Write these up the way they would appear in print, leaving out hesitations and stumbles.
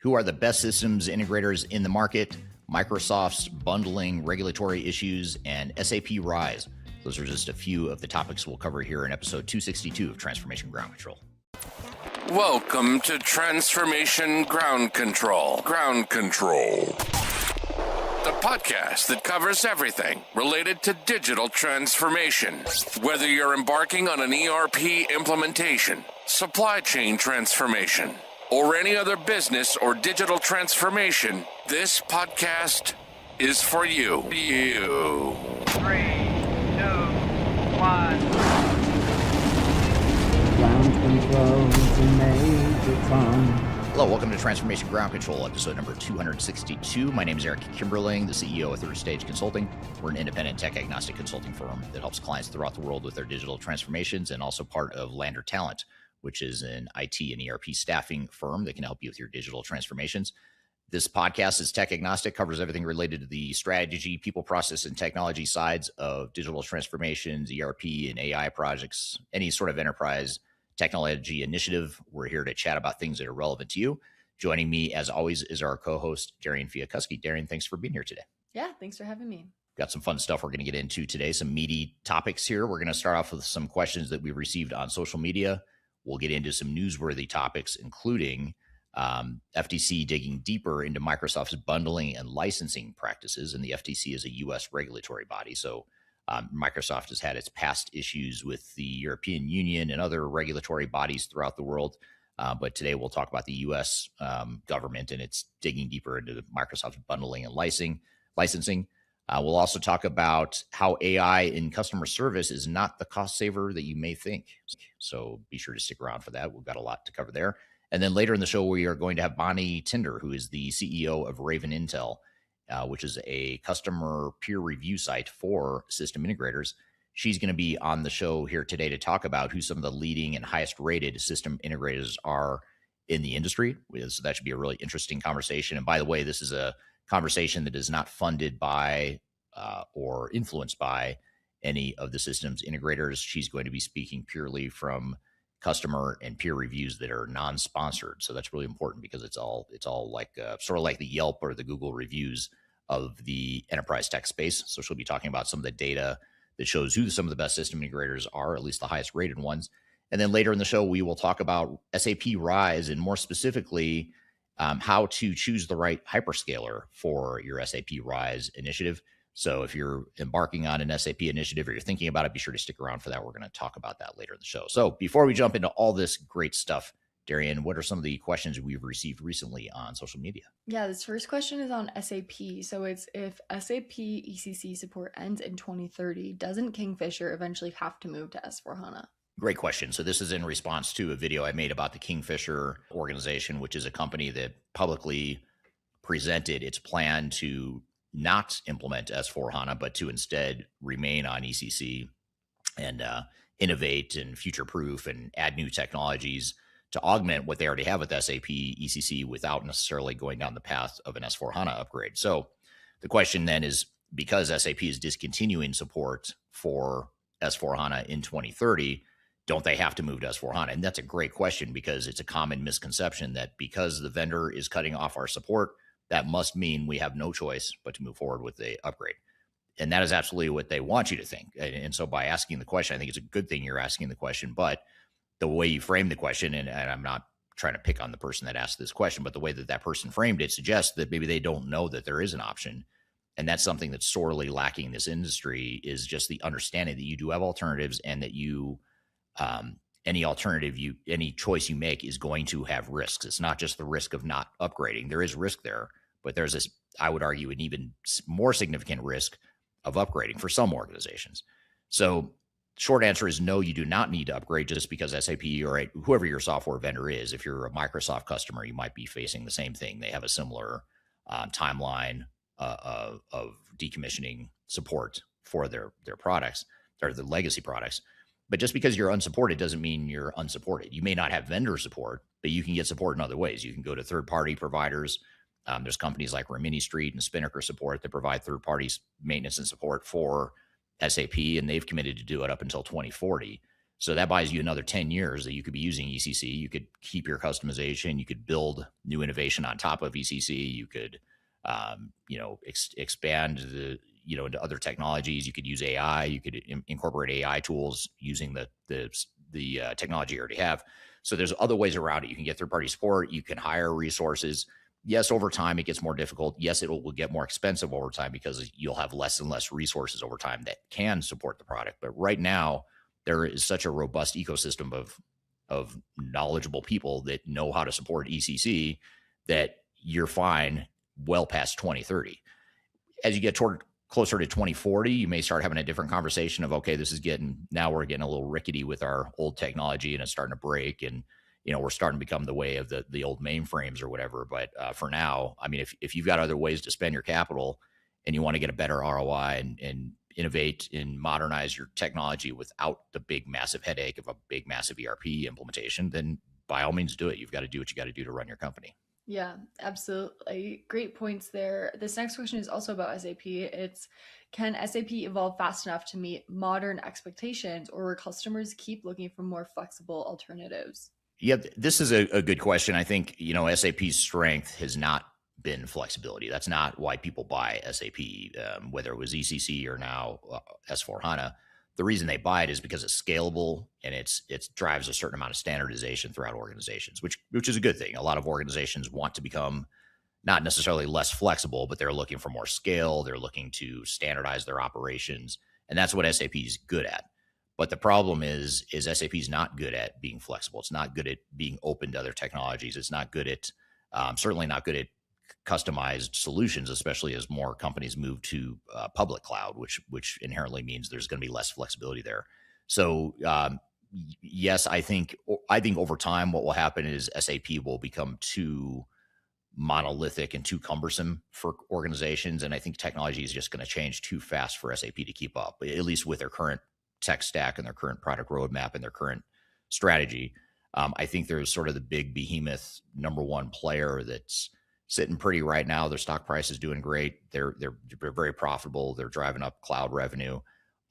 Who are the best systems integrators in the market? Microsoft's bundling, regulatory issues, and SAP Rise. Those are just a few of the topics we'll cover here in episode 262 of Transformation Ground Control. Welcome to Transformation Ground Control. Ground Control. The podcast that covers everything related to digital transformation. Whether you're embarking on an ERP implementation, supply chain transformation, or any other business or digital transformation, this podcast is for you. 3, 2, 1. Ground control to Major Tom. Hello, welcome to Transformation Ground Control, episode number 262. My name is Eric Kimberling, the CEO of Third Stage Consulting. We're an independent tech-agnostic consulting firm that helps clients throughout the world with their digital transformations, and also part of Lander Talent, which is an IT and ERP staffing firm that can help you with your digital transformations. This podcast is tech-agnostic, covers everything related to the strategy, people, process, and technology sides of digital transformations, ERP and AI projects, any sort of enterprise technology initiative. We're here to chat about things that are relevant to you. Joining me, as always, is our co-host, Darian Chwialkowski. Darian, thanks for being here today. Yeah, thanks for having me. Got some fun stuff we're going to get into today, some meaty topics here. We're going to start off with some questions that we've received on social media. We'll get into some newsworthy topics, including FTC digging deeper into Microsoft's bundling and licensing practices. And the FTC is a U.S. regulatory body. So Microsoft has had its past issues with the European Union and other regulatory bodies throughout the world. But today we'll talk about the U.S. Government and its digging deeper into Microsoft's bundling and licensing. We'll also talk about how AI in customer service is not the cost saver that you may think. So be sure to stick around for that. We've got a lot to cover there. And then later in the show, we are going to have Bonnie Tinder, who is the CEO of Raven Intel, which is a customer peer review site for system integrators. She's going to be on the show here today to talk about who some of the leading and highest rated system integrators are in the industry. So that should be a really interesting conversation. And by the way, this is a conversation that is not funded by or influenced by any of the systems integrators. She's going to be speaking purely from customer and peer reviews that are non-sponsored. So that's really important because it's all like sort of like the Yelp or the Google reviews of the enterprise tech space. So she'll be talking about some of the data that shows who some of the best system integrators are, at least the highest rated ones. And then later in the show, we will talk about SAP Rise and more specifically, how to choose the right hyperscaler for your SAP Rise initiative. So if you're embarking on an SAP initiative or you're thinking about it, be sure to stick around for that. We're going to talk about that later in the show. So before we jump into all this great stuff, Darian, what are some of the questions we've received recently on social media? Yeah, this first question is on SAP. So it's if SAP ECC support ends in 2030, doesn't Kingfisher eventually have to move to S/4HANA? Great question. So this is in response to a video I made about the Kingfisher organization, which is a company that publicly presented its plan to not implement S/4HANA, but to instead remain on ECC and innovate and future-proof and add new technologies to augment what they already have with SAP ECC without necessarily going down the path of an S/4HANA upgrade. So the question then is, because SAP is discontinuing support for S/4HANA in 2030, don't they have to move to S/4HANA? And that's a great question because it's a common misconception that because the vendor is cutting off our support, that must mean we have no choice but to move forward with the upgrade. And that is absolutely what they want you to think. And so by asking the question, I think it's a good thing you're asking the question, but the way you frame the question, and I'm not trying to pick on the person that asked this question, but the way that that person framed it suggests that maybe they don't know that there is an option. And that's something that's sorely lacking in this industry, is just the understanding that you do have alternatives and that you, any choice you make is going to have risks. It's not just the risk of not upgrading. There is risk there, but there's this, I would argue, an even more significant risk of upgrading for some organizations. So short answer is no, you do not need to upgrade just because SAP or whoever your software vendor is. If you're a Microsoft customer, you might be facing the same thing. They have a similar timeline of decommissioning support for their products or the legacy products. But just because you're unsupported doesn't mean you're unsupported. You may not have vendor support, but you can get support in other ways. You can go to third-party providers. There's companies like Rimini Street and Spinnaker Support that provide third-party maintenance and support for SAP, and they've committed to do it up until 2040. So that buys you another 10 years that you could be using ECC. You could keep your customization. You could build new innovation on top of ECC. You could, expand into other technologies. You could use AI. You could incorporate AI tools using the technology you already have. So there's other ways around it. You can get third-party support. You can hire resources. Yes, over time it gets more difficult. Yes, it will get more expensive over time because you'll have less and less resources over time that can support the product. But right now, there is such a robust ecosystem of knowledgeable people that know how to support ECC that you're fine well past 2030. As you get closer to 2040, you may start having a different conversation of, okay, we're getting a little rickety with our old technology and it's starting to break, and we're starting to become the way of the old mainframes or whatever. But for now, I mean, if you've got other ways to spend your capital and you want to get a better ROI and innovate and modernize your technology without the big massive headache of a big massive ERP implementation, then by all means do it. You've got to do what you got to do to run your company. Yeah, absolutely. Great points there. This next question is also about SAP. It's, can SAP evolve fast enough to meet modern expectations, or will customers keep looking for more flexible alternatives? Yeah, this is a good question. I think, SAP's strength has not been flexibility. That's not why people buy SAP, whether it was ECC or now S/4HANA. The reason they buy it is because it's scalable and it drives a certain amount of standardization throughout organizations, which is a good thing. A lot of organizations want to become not necessarily less flexible, but they're looking for more scale. They're looking to standardize their operations, and that's what SAP is good at. But the problem is SAP is not good at being flexible. It's not good at being open to other technologies. It's not good at, certainly not good at customized solutions, especially as more companies move to public cloud, which inherently means there's going to be less flexibility there. So yes, I think over time what will happen is SAP will become too monolithic and too cumbersome for organizations, and I think technology is just going to change too fast for SAP to keep up, at least with their current tech stack and their current product roadmap and their current strategy. I think there's sort of the big behemoth number one player that's sitting pretty right now. Their stock price is doing great. They're very profitable. They're driving up cloud revenue.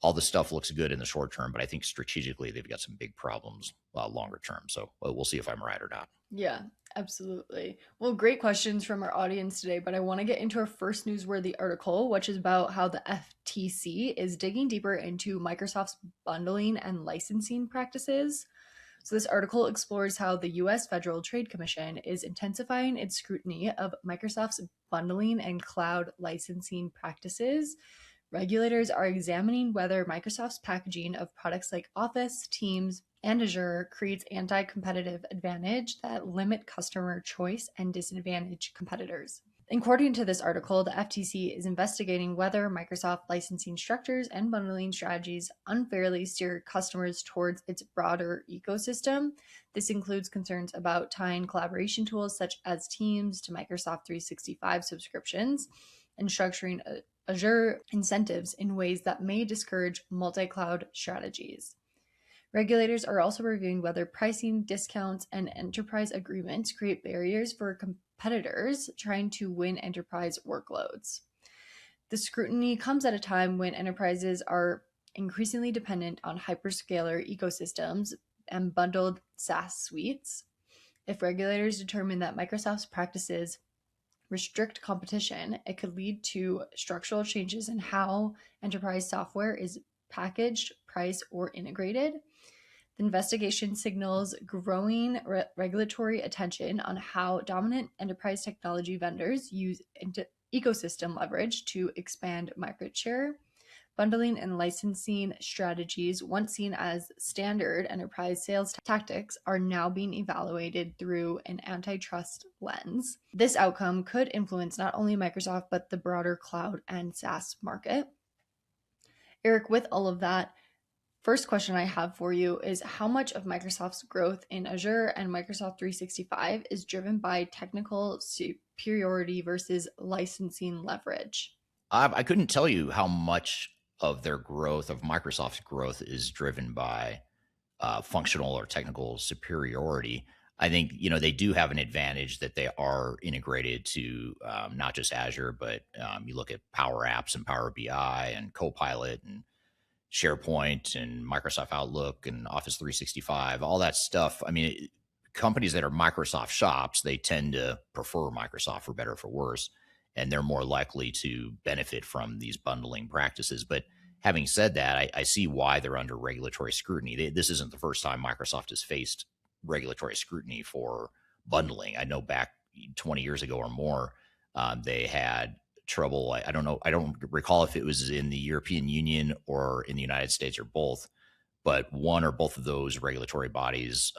All the stuff looks good in the short term, but I think strategically they've got some big problems longer term. So we'll see if I'm right or not. Yeah, absolutely. Well, great questions from our audience today, but I want to get into our first newsworthy article, which is about how the FTC is digging deeper into Microsoft's bundling and licensing practices. So this article explores how the U.S. Federal Trade Commission is intensifying its scrutiny of Microsoft's bundling and cloud licensing practices. Regulators are examining whether Microsoft's packaging of products like Office, Teams, and Azure creates anti-competitive advantage that limit customer choice and disadvantage competitors. According to this article, the FTC is investigating whether Microsoft licensing structures and bundling strategies unfairly steer customers towards its broader ecosystem. This includes concerns about tying collaboration tools such as Teams to Microsoft 365 subscriptions and structuring Azure incentives in ways that may discourage multi-cloud strategies. Regulators are also reviewing whether pricing, discounts, and enterprise agreements create barriers for competitors trying to win enterprise workloads. The scrutiny comes at a time when enterprises are increasingly dependent on hyperscaler ecosystems and bundled SaaS suites. If regulators determine that Microsoft's practices restrict competition, it could lead to structural changes in how enterprise software is packaged, priced, or integrated. The investigation signals growing regulatory attention on how dominant enterprise technology vendors use ecosystem leverage to expand market share. Bundling and licensing strategies, once seen as standard enterprise sales tactics, are now being evaluated through an antitrust lens. This outcome could influence not only Microsoft, but the broader cloud and SaaS market. Eric, with all of that, first question I have for you is, how much of Microsoft's growth in Azure and Microsoft 365 is driven by technical superiority versus licensing leverage? I couldn't tell you how much of their growth, of Microsoft's growth, is driven by functional or technical superiority. I think, they do have an advantage that they are integrated to not just Azure, but you look at Power Apps and Power BI and Copilot and SharePoint and Microsoft Outlook and Office 365, all that stuff. I mean, companies that are Microsoft shops, they tend to prefer Microsoft for better or for worse, and they're more likely to benefit from these bundling practices. But having said that, I see why they're under regulatory scrutiny. This isn't the first time Microsoft has faced regulatory scrutiny for bundling. I know back 20 years ago or more, they had trouble. I don't know. I don't recall if it was in the European Union or in the United States or both, but one or both of those regulatory bodies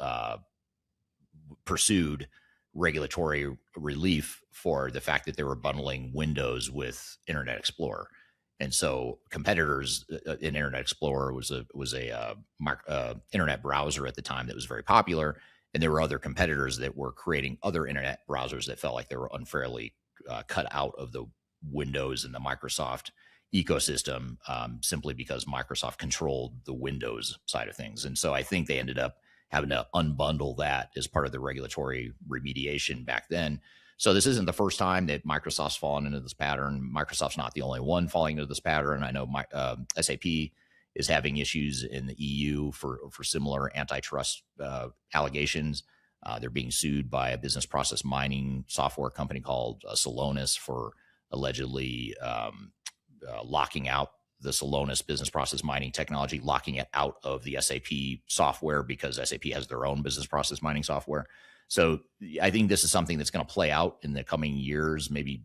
pursued regulatory relief for the fact that they were bundling Windows with Internet Explorer. And so competitors in Internet Explorer was a internet browser at the time that was very popular, and there were other competitors that were creating other internet browsers that felt like they were unfairly cut out of the Windows and the Microsoft ecosystem, simply because Microsoft controlled the Windows side of things. And so I think they ended up having to unbundle that as part of the regulatory remediation back then. So this isn't the first time that Microsoft's fallen into this pattern. Microsoft's not the only one falling into this pattern. I know SAP is having issues in the EU for similar antitrust allegations. They're being sued by a business process mining software company called Celonis for allegedly locking out the Celonis business process mining technology, locking it out of the SAP software because SAP has their own business process mining software. So I think this is something that's going to play out in the coming years, maybe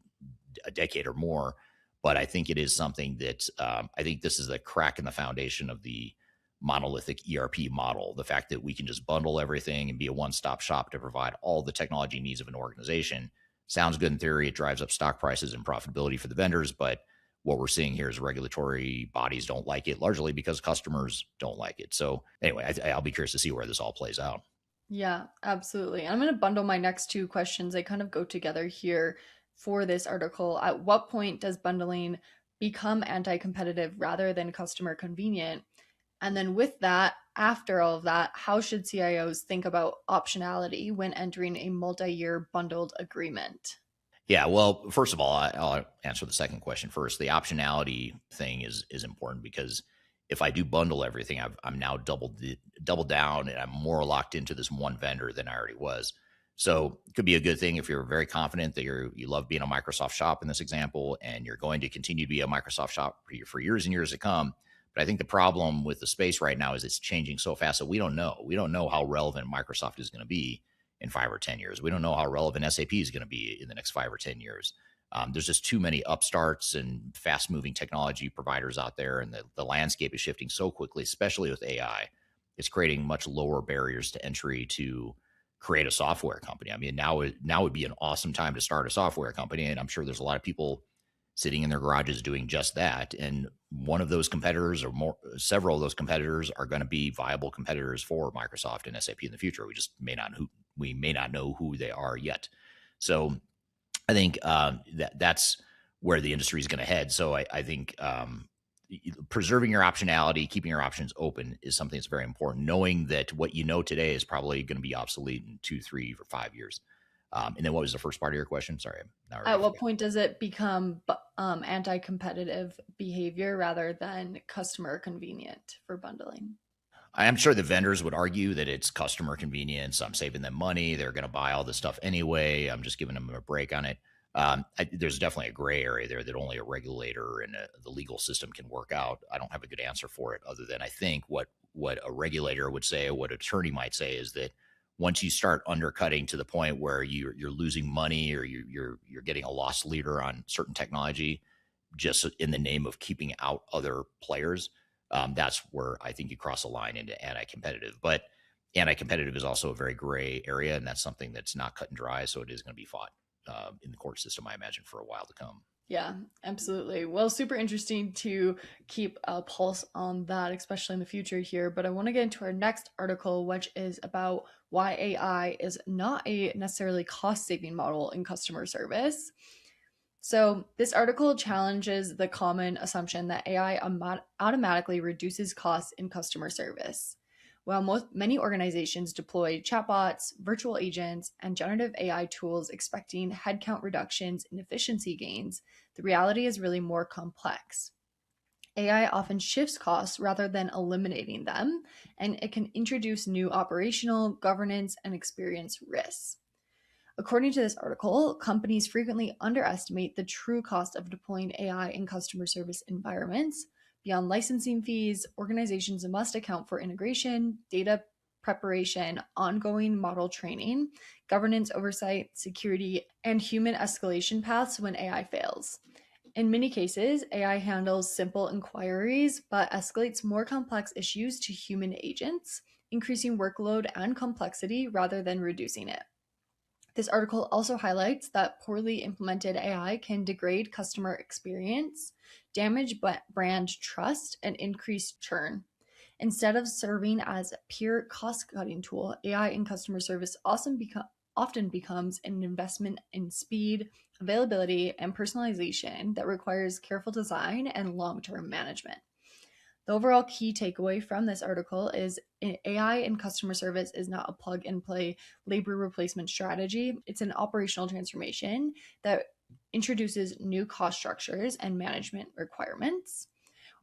a decade or more. But I think it is something that I think this is the crack in the foundation of the monolithic ERP model. The fact that we can just bundle everything and be a one-stop shop to provide all the technology needs of an organization sounds good in theory. It drives up stock prices and profitability for the vendors, but what we're seeing here is regulatory bodies don't like it, largely because customers don't like it. So anyway, I'll be curious to see where this all plays out. Yeah, absolutely. I'm going to bundle my next two questions. They kind of go together here for this article. At what point does bundling become anti-competitive rather than customer convenient? And then with that, after all of that, how should CIOs think about optionality when entering a multi-year bundled agreement? Yeah, well, first of all, I'll answer the second question first. The optionality thing is important because if I do bundle everything, I'm now double down, and I'm more locked into this one vendor than I already was. So it could be a good thing if you're very confident that you love being a Microsoft shop in this example, and you're going to continue to be a Microsoft shop for years and years to come. But I think the problem with the space right now is it's changing so fast that we don't know. We don't know how relevant Microsoft is going to be in 5 or 10 years. We don't know how relevant SAP is going to be in the next 5 or 10 years. There's just too many upstarts and fast moving technology providers out there. And the landscape is shifting so quickly, especially with AI. It's creating much lower barriers to entry to create a software company. I mean, now would be an awesome time to start a software company. And I'm sure there's a lot of people sitting in their garages doing just that. And one of those competitors several of those competitors are going to be viable competitors for Microsoft and SAP in the future. We may not know who they are yet. So I think that's where the industry is going to head. So I think preserving your optionality, keeping your options open is something that's very important, knowing that what you know today is probably going to be obsolete in 2, 3, or 5 years. And then what was the first part of your question? Sorry. At what point does it become anti-competitive behavior rather than customer convenient for bundling? I'm sure the vendors would argue that it's customer convenience. I'm saving them money. They're going to buy all this stuff anyway. I'm just giving them a break on it. There's definitely a gray area there that only a regulator and the legal system can work out. I don't have a good answer for it other than I think what a regulator would say, or what an attorney might say, is that once you start undercutting to the point where you're losing money or you're getting a loss leader on certain technology just in the name of keeping out other players, that's where I think you cross a line into anti-competitive. But anti-competitive is also a very gray area, and that's something that's not cut and dry. So it is going to be fought in the court system, I imagine, for a while to come. Yeah, absolutely. Well, super interesting to keep a pulse on that, especially in the future here. But I want to get into our next article, which is about why AI is not a necessarily cost-saving model in customer service. So this article challenges the common assumption that AI automatically reduces costs in customer service. While many organizations deploy chatbots, virtual agents, and generative AI tools expecting headcount reductions and efficiency gains, the reality is really more complex. AI often shifts costs rather than eliminating them, and it can introduce new operational, governance, and experience risks. According to this article, companies frequently underestimate the true cost of deploying AI in customer service environments. Beyond licensing fees, organizations must account for integration, data preparation, ongoing model training, governance oversight, security, and human escalation paths when AI fails. In many cases, AI handles simple inquiries but escalates more complex issues to human agents, increasing workload and complexity rather than reducing it. This article also highlights that poorly implemented AI can degrade customer experience, damage brand trust, and increase churn. Instead of serving as a pure cost cutting tool, AI in customer service often becomes an investment in speed, availability, and personalization that requires careful design and long term management. The overall key takeaway from this article is AI in customer service is not a plug and play labor replacement strategy. It's an operational transformation that introduces new cost structures and management requirements.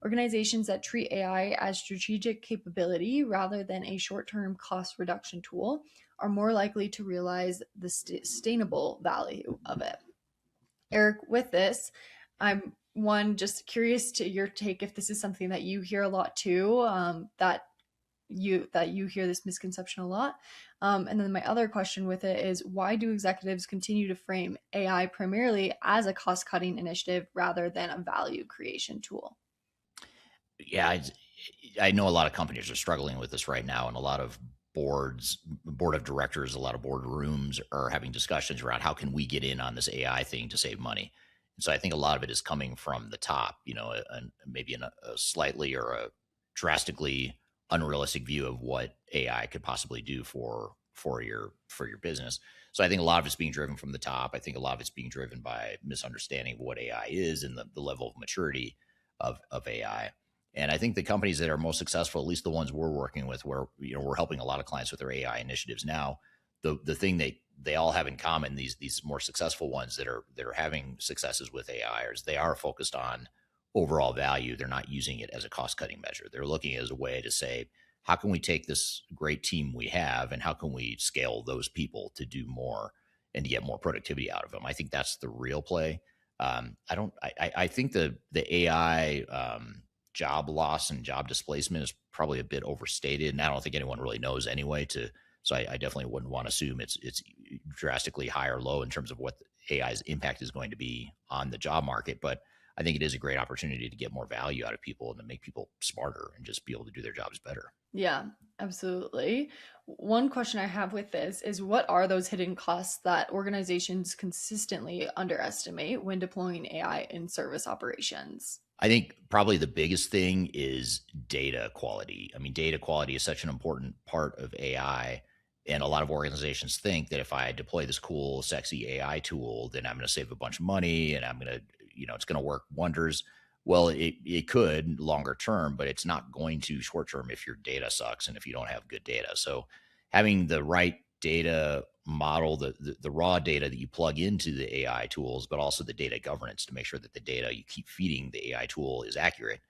Organizations that treat AI as strategic capability rather than a short term cost reduction tool are more likely to realize the sustainable value of it. Eric, with this, I'm just curious to your take if this is something that you hear a lot too, that you hear this misconception a lot. And then my other question with it is, why do executives continue to frame AI primarily as a cost cutting initiative rather than a value creation tool? Yeah, I know a lot of companies are struggling with this right now, and a lot of board of directors, a lot of boardrooms are having discussions around how can we get in on this AI thing to save money. And so I think a lot of it is coming from the top, and maybe in a slightly or a drastically unrealistic view of what AI could possibly do for your business. So I think a lot of it's being driven from the top. I think a lot of it's being driven by misunderstanding of what AI is and the level of maturity of AI. And I think the companies that are most successful, at least the ones we're working with, where we're helping a lot of clients with their AI initiatives now, the thing they all have in common, these more successful ones that are having successes with AI, is they are focused on overall value. They're not using it as a cost cutting measure. They're looking as a way to say, how can we take this great team we have and how can we scale those people to do more and to get more productivity out of them? I think that's the real play. I think the AI job loss and job displacement is probably a bit overstated, and I don't think anyone really knows anyway. So I definitely wouldn't want to assume it's drastically high or low in terms of what AI's impact is going to be on the job market. But I think it is a great opportunity to get more value out of people and to make people smarter and just be able to do their jobs better. Yeah, absolutely. One question I have with this is, what are those hidden costs that organizations consistently underestimate when deploying AI in service operations? I think probably the biggest thing is data quality. I mean, data quality is such an important part of AI. And a lot of organizations think that if I deploy this cool, sexy AI tool, then I'm going to save a bunch of money and I'm going to, it's going to work wonders. Well, it could longer term, but it's not going to short term if your data sucks and if you don't have good data. So having the right data model, the raw data that you plug into the AI tools, but also the data governance to make sure that the data you keep feeding the AI tool is accurate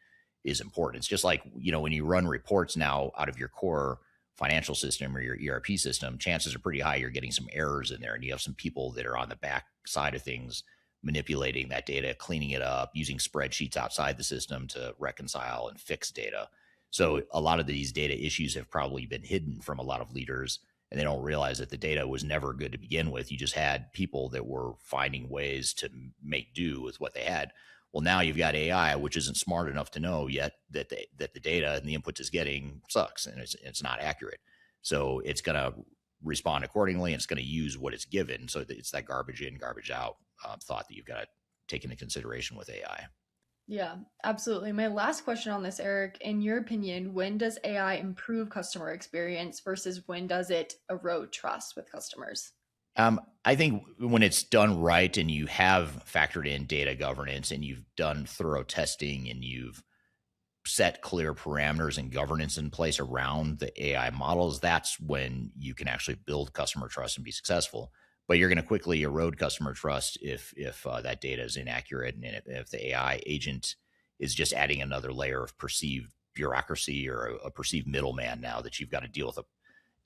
is important. It's just like, when you run reports now out of your core financial system or your ERP system, chances are pretty high you're getting some errors in there, and you have some people that are on the back side of things manipulating that data, cleaning it up, using spreadsheets outside the system to reconcile and fix data. So a lot of these data issues have probably been hidden from a lot of leaders, and they don't realize that the data was never good to begin with. You just had people that were finding ways to make do with what they had. Well, now you've got AI, which isn't smart enough to know yet that the data and the inputs it's getting sucks and it's not accurate. So it's going to respond accordingly, and it's going to use what it's given. So it's that garbage in, garbage out thought that you've got to take into consideration with AI. Yeah, absolutely. My last question on this, Eric, in your opinion, when does AI improve customer experience versus when does it erode trust with customers? I think when it's done right and you have factored in data governance and you've done thorough testing and you've set clear parameters and governance in place around the AI models, that's when you can actually build customer trust and be successful. But you're going to quickly erode customer trust if that data is inaccurate and if the AI agent is just adding another layer of perceived bureaucracy or a perceived middleman now that you've got to deal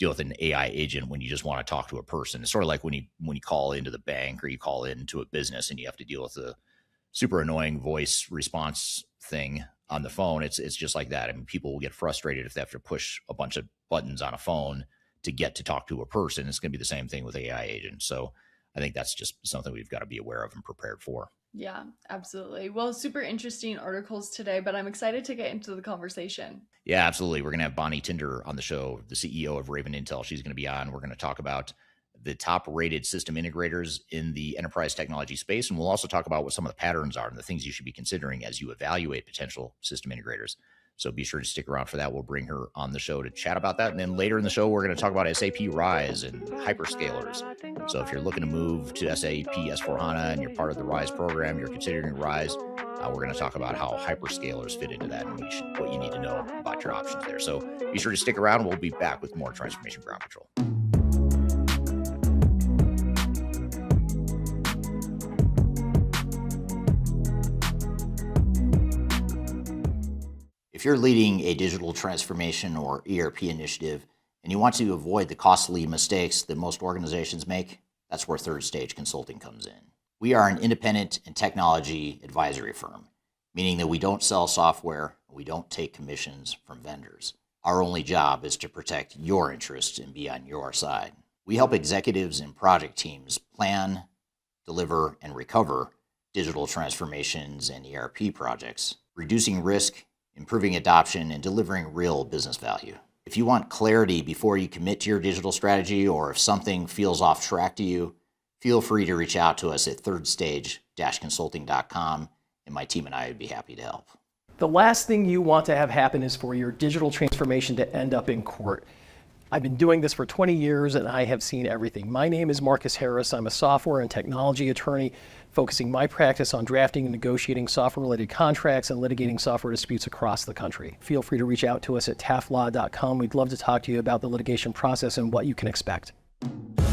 with an AI agent when you just want to talk to a person. It's sort of like when you call into the bank or you call into a business and you have to deal with a super annoying voice response thing on the phone. It's just like that. I mean, people will get frustrated if they have to push a bunch of buttons on a phone to get to talk to a person. It's going to be the same thing with AI agents. So I think that's just something we've got to be aware of and prepared for. Yeah, absolutely. Well, super interesting articles today, but I'm excited to get into the conversation. Yeah, absolutely. We're going to have Bonnie Tinder on the show, the CEO of Raven Intel. She's going to be on. We're going to talk about the top rated system integrators in the enterprise technology space. And we'll also talk about what some of the patterns are and the things you should be considering as you evaluate potential system integrators. So be sure to stick around for that. We'll bring her on the show to chat about that. And then later in the show, we're going to talk about SAP Rise and hyperscalers. So if you're looking to move to SAP S4HANA and you're part of the Rise program, you're considering Rise, we're going to talk about how hyperscalers fit into that and what you need to know about your options there. So be sure to stick around. We'll be back with more Transformation Ground Control. If you're leading a digital transformation or ERP initiative and you want to avoid the costly mistakes that most organizations make, that's where Third Stage Consulting comes in. We are an independent and technology advisory firm, meaning that we don't sell software, we don't take commissions from vendors. Our only job is to protect your interests and be on your side. We help executives and project teams plan, deliver, and recover digital transformations and ERP projects, reducing risk, improving adoption, and delivering real business value. If you want clarity before you commit to your digital strategy, or if something feels off track to you, feel free to reach out to us at thirdstage-consulting.com, and my team and I would be happy to help. The last thing you want to have happen is for your digital transformation to end up in court. I've been doing this for 20 years and I have seen everything. My name is Marcus Harris. I'm a software and technology attorney focusing my practice on drafting and negotiating software-related contracts and litigating software disputes across the country. Feel free to reach out to us at taftlaw.com. We'd love to talk to you about the litigation process and what you can expect.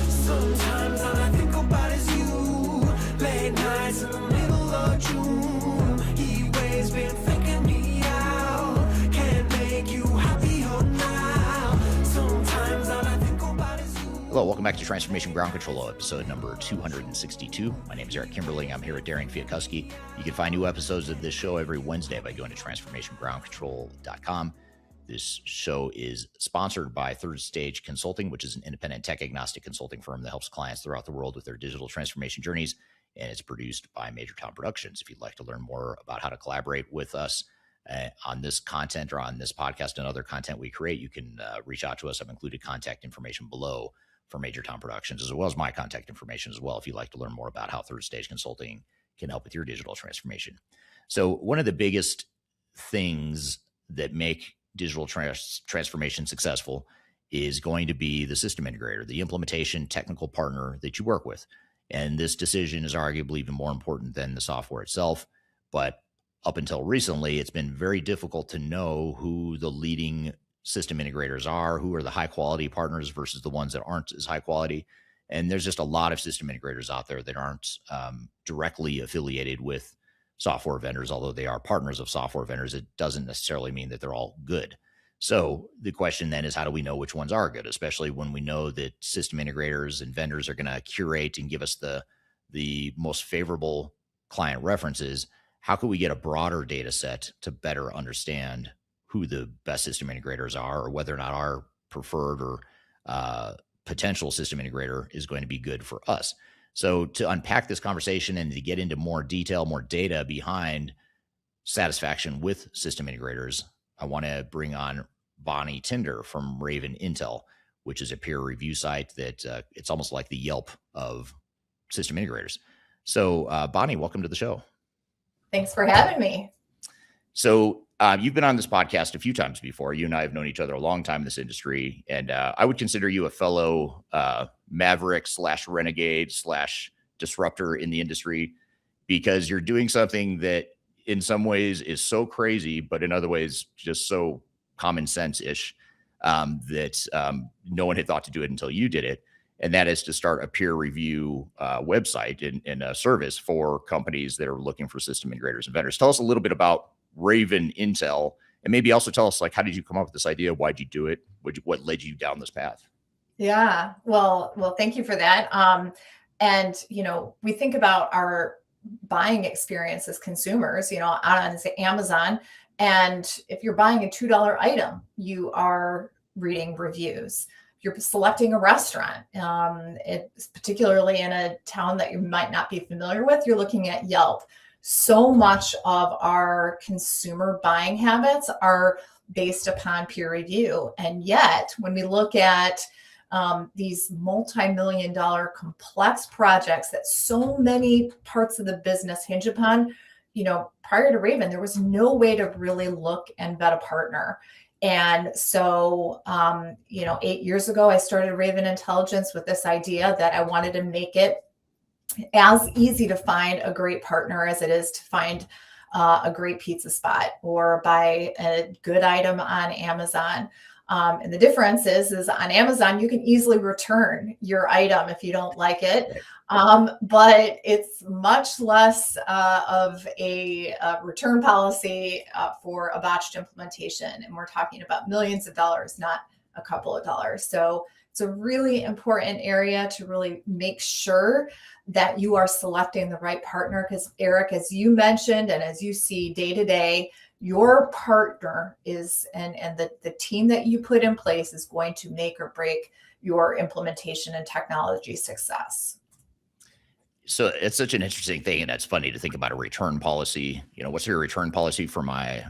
Sometimes all I think about is you. Late nights in the middle of June. He waves been faking me out. Can't make you happier now. Sometimes all I think about is you. Hello, welcome back to Transformation Ground Control, episode number 262. My name is Eric Kimberling. I'm here with Darian Chwialkowski. You can find new episodes of this show every Wednesday by going to transformationgroundcontrol.com. This show is sponsored by Third Stage Consulting, which is an independent tech-agnostic consulting firm that helps clients throughout the world with their digital transformation journeys, and it's produced by Major Tom Productions. If you'd like to learn more about how to collaborate with us on this content or on this podcast and other content we create, you can reach out to us. I've included contact information below for Major Tom Productions, as well as my contact information as well, if you'd like to learn more about how Third Stage Consulting can help with your digital transformation. So one of the biggest things that make digital transformation successful is going to be the system integrator, the implementation technical partner that you work with. And this decision is arguably even more important than the software itself. But up until recently, it's been very difficult to know who the leading system integrators are, who are the high quality partners versus the ones that aren't as high quality. And there's just a lot of system integrators out there that aren't directly affiliated with software vendors, although they are partners of software vendors. It doesn't necessarily mean that they're all good. So the question then is, how do we know which ones are good, especially when we know that system integrators and vendors are going to curate and give us the most favorable client references? How can we get a broader data set to better understand who the best system integrators are, or whether or not our preferred or potential system integrator is going to be good for us? So to unpack this conversation and to get into more detail, more data behind satisfaction with system integrators, I want to bring on Bonnie Tinder from Raven Intel, which is a peer review site that it's almost like the Yelp of system integrators. So Bonnie, welcome to the show. Thanks for having me. So you've been on this podcast a few times before. You and I have known each other a long time in this industry, and I would consider you a fellow maverick / renegade / disruptor in the industry, because you're doing something that in some ways is so crazy, but in other ways just so common sense-ish that no one had thought to do it until you did it. And that is to start a peer review website and a service for companies that are looking for system integrators and vendors. Tell us a little bit about Raven Intel, and maybe also tell us, like, how did you come up with this idea? Why'd you do it? What led you down this path? Yeah. Well, thank you for that. And we think about our buying experience as consumers, out on say, Amazon. And if you're buying a $2 item, you are reading reviews. You're selecting a restaurant, it's particularly in a town that you might not be familiar with, you're looking at Yelp. So much of our consumer buying habits are based upon peer review. And yet, when we look at these multi-million dollar complex projects that so many parts of the business hinge upon, prior to Raven, there was no way to really look and vet a partner. And so, 8 years ago, I started Raven Intelligence with this idea that I wanted to make it as easy to find a great partner as it is to find a great pizza spot or buy a good item on Amazon. And the difference is on Amazon, you can easily return your item if you don't like it. But it's much less of a return policy for a botched implementation. And we're talking about millions of dollars, not a couple of dollars. So it's a really important area to really make sure that you are selecting the right partner. Because Eric, as you mentioned, and as you see day to day, your partner is, and the team that you put in place is going to make or break your implementation and technology success. So it's such an interesting thing, and it's funny to think about a return policy. What's your return policy for my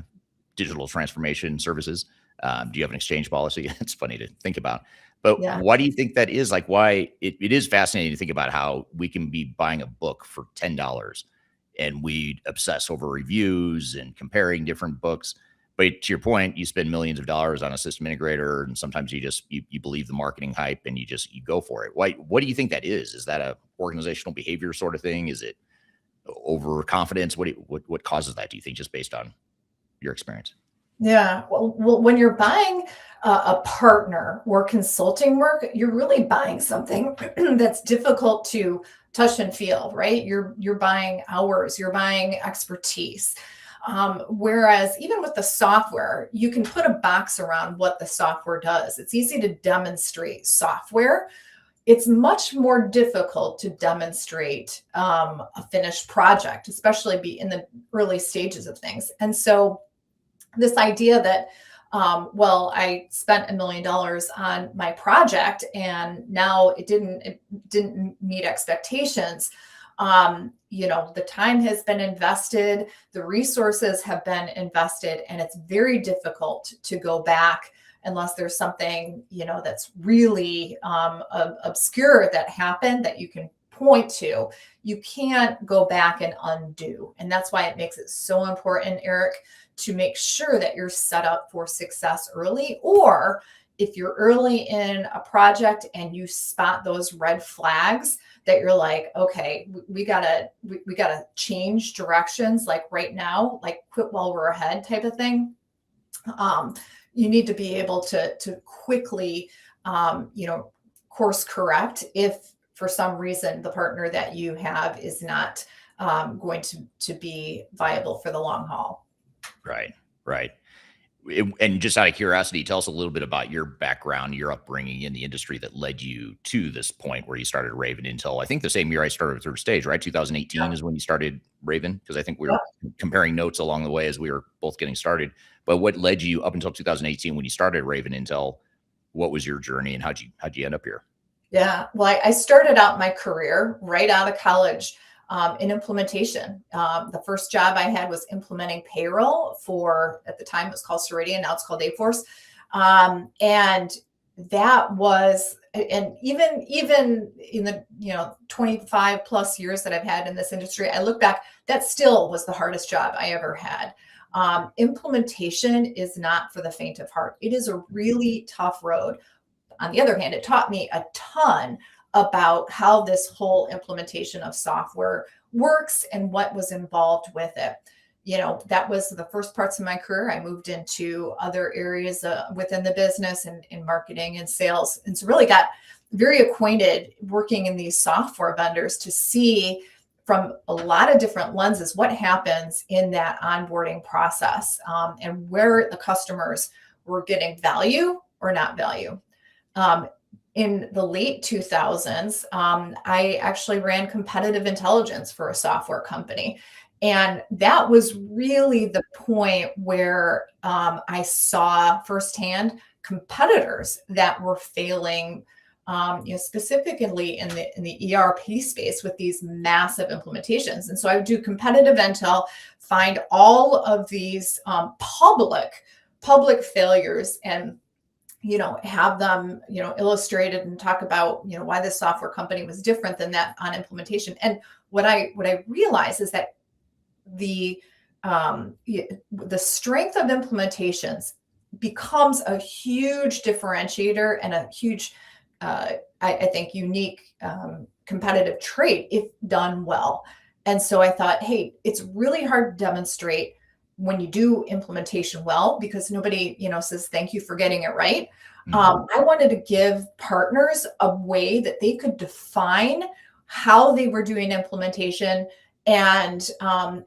digital transformation services? Do you have an exchange policy? It's funny to think about. But Yeah. why do you think that is? Like, why it is fascinating to think about how we can be buying a book for $10 and we obsess over reviews and comparing different books. But to your point, you spend millions of dollars on a system integrator, and sometimes you believe the marketing hype and you go for it. What do you think that is? Is that a organizational behavior sort of thing? Is it overconfidence? What causes that, do you think, just based on your experience? Yeah. Well, when you're buying a partner or consulting work, you're really buying something that's difficult to touch and feel, right? You're buying hours, you're buying expertise. Whereas even with the software, you can put a box around what the software does. It's easy to demonstrate software. It's much more difficult to demonstrate a finished project, especially be in the early stages of things. And so this idea that, I spent $1 million on my project and now it didn't meet expectations. The time has been invested, the resources have been invested, and it's very difficult to go back unless there's something, that's really obscure that happened that you can point to. You can't go back and undo. And that's why it makes it so important, Eric, to make sure that you're set up for success early. Or if you're early in a project and you spot those red flags that you're like, okay, we gotta change directions, like right now, like quit while we're ahead type of thing. You need to be able to quickly, course correct if for some reason the partner that you have is not going to be viable for the long haul. Right. And just out of curiosity, tell us a little bit about your background, your upbringing in the industry that led you to this point where you started Raven Intel. I think the same year I started Third Stage, right? 2018 is when you started Raven, because I think we were comparing notes along the way as we were both getting started. But what led you up until 2018 when you started Raven Intel? What was your journey and how'd you end up here? Yeah, well, I started out my career right out of college in implementation. The first job I had was implementing payroll for, at the time it was called Ceridian, now it's called Dayforce. And that was, and even in the 25 plus years that I've had in this industry, I look back, that still was the hardest job I ever had. Implementation is not for the faint of heart. It is a really tough road. On the other hand, it taught me a ton about how this whole implementation of software works and what was involved with it. That was the first parts of my career. I moved into other areas within the business and in marketing and sales. And so really got very acquainted working in these software vendors to see from a lot of different lenses what happens in that onboarding process, and where the customers were getting value or not value. In the late 2000s, I actually ran competitive intelligence for a software company. And that was really the point where I saw firsthand competitors that were failing, specifically in the ERP space with these massive implementations. And so I would do competitive intel, find all of these public failures, and have them, illustrated and talk about, why this software company was different than that on implementation. And what I realized is that the strength of implementations becomes a huge differentiator and a huge, I think, unique competitive trait if done well. And so I thought, hey, it's really hard to demonstrate when you do implementation well, because nobody, says thank you for getting it right. I wanted to give partners a way that they could define how they were doing implementation and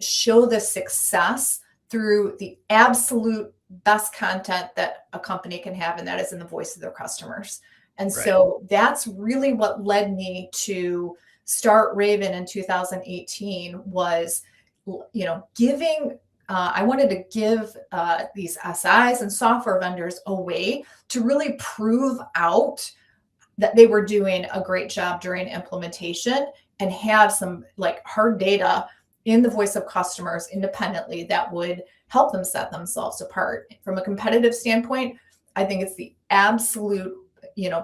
show the success through the absolute best content that a company can have, and that is in the voice of their customers. And so that's really what led me to start Raven in 2018 was, giving I wanted to give these SIs and software vendors a way to really prove out that they were doing a great job during implementation and have some hard data in the voice of customers independently that would help them set themselves apart. From a competitive standpoint, I think it's the absolute,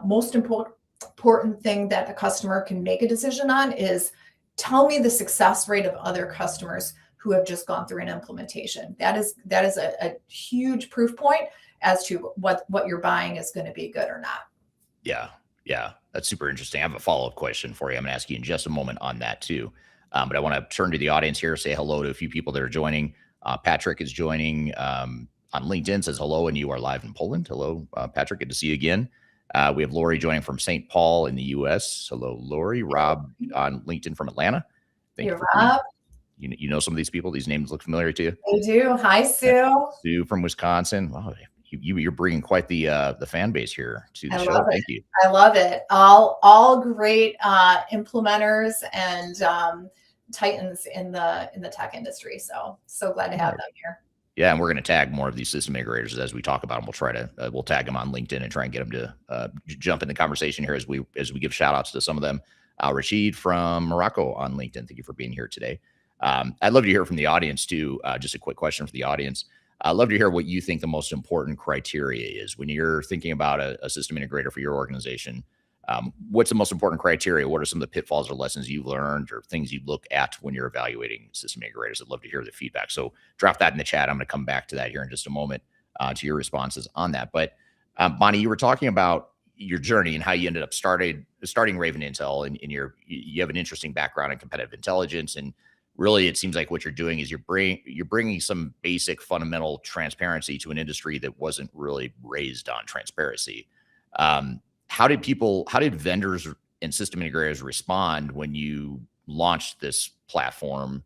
most important thing that a customer can make a decision on is tell me the success rate of other customers who have just gone through an implementation. That is a huge proof point as to what you're buying is going to be good or not. Yeah, that's super interesting. I have a follow-up question for you. I'm going to ask you in just a moment on that too. But I want to turn to the audience here, say hello to a few people that are joining. Patrick is joining on LinkedIn, says hello, and you are live in Poland. Hello, Patrick, good to see you again. We have Lori joining from St. Paul in the U.S. Hello, Lori. Rob on LinkedIn from Atlanta. Thank you, Rob. You know some of these people? These names look familiar to you? I do. Hi, Sue. Sue from Wisconsin. Wow, you're bringing quite the fan base here to the show. Thank you. I love it. All great implementers and titans in the tech industry. So glad to have them here. Yeah, and we're going to tag more of these system integrators as we talk about them. We'll try to we'll tag them on LinkedIn and try and get them to jump in the conversation here as we give shout outs to some of them. Rashid from Morocco on LinkedIn. Thank you for being here today. I'd love to hear from the audience too. Just a quick question for the audience. I'd love to hear what you think the most important criteria is when you're thinking about a system integrator for your organization. What's the most important criteria? What are some of the pitfalls or lessons you've learned or things you look at when you're evaluating system integrators? I'd love to hear the feedback. So drop that in the chat. I'm going to come back to that here in just a moment to your responses on that. But Bonnie, you were talking about your journey and how you ended up starting Raven Intel, and you have an interesting background in competitive intelligence. And really, it seems like what you're doing is you're bringing some basic fundamental transparency to an industry that wasn't really raised on transparency. How did vendors and system integrators respond when you launched this platform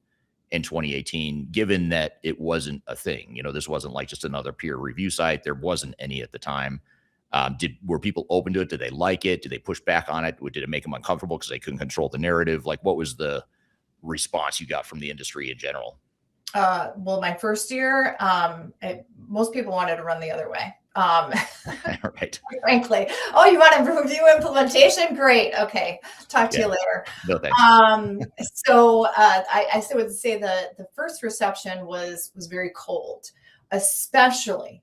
in 2018, given that it wasn't a thing? This wasn't like just another peer review site. There wasn't any at the time. Were people open to it? Did they like it? Did they push back on it? Did it make them uncomfortable because they couldn't control the narrative? What was the response you got from the industry in general? Well, my first year, most people wanted to run the other way. Right. Frankly, oh, you want to review implementation? Great. Okay. Talk to you later. No thanks. So I would say the first reception was very cold, especially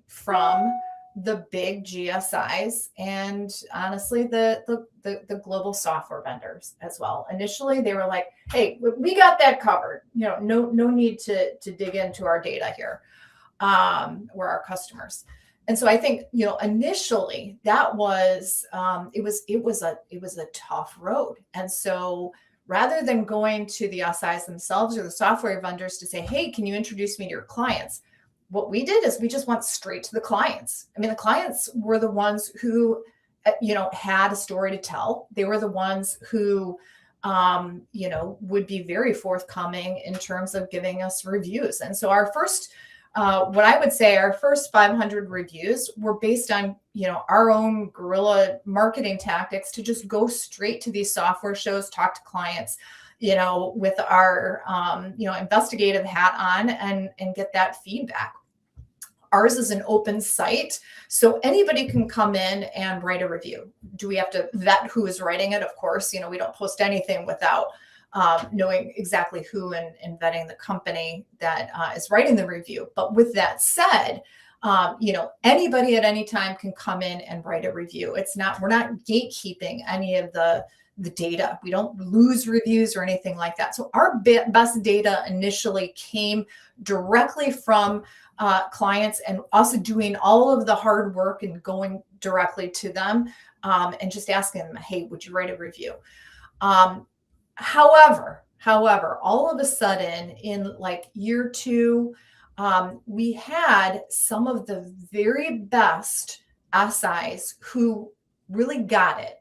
from the big GSIs and honestly the global software vendors as well. Initially, they were like, "Hey, we got that covered. No need to dig into our data here. We're our customers." And so I think initially that was it was a tough road. And so rather than going to the SIs themselves or the software vendors to say, "Hey, can you introduce me to your clients?" what we did is we just went straight to the clients. I mean, the clients were the ones who, had a story to tell. They were the ones who would be very forthcoming in terms of giving us reviews. And so our first, what I would say, our first 500 reviews were based on, our own guerrilla marketing tactics to just go straight to these software shows, talk to clients, with our, investigative hat on and get that feedback. Ours is an open site, so anybody can come in and write a review. Do we have to vet who is writing it? Of course, we don't post anything without knowing exactly who and vetting the company that is writing the review. But with that said, anybody at any time can come in and write a review. We're not gatekeeping any of the data. We don't lose reviews or anything like that. So our best data initially came directly from clients, and also doing all of the hard work and going directly to them and just asking them, hey, would you write a review? However, all of a sudden in like year 2, we had some of the very best SIs who really got it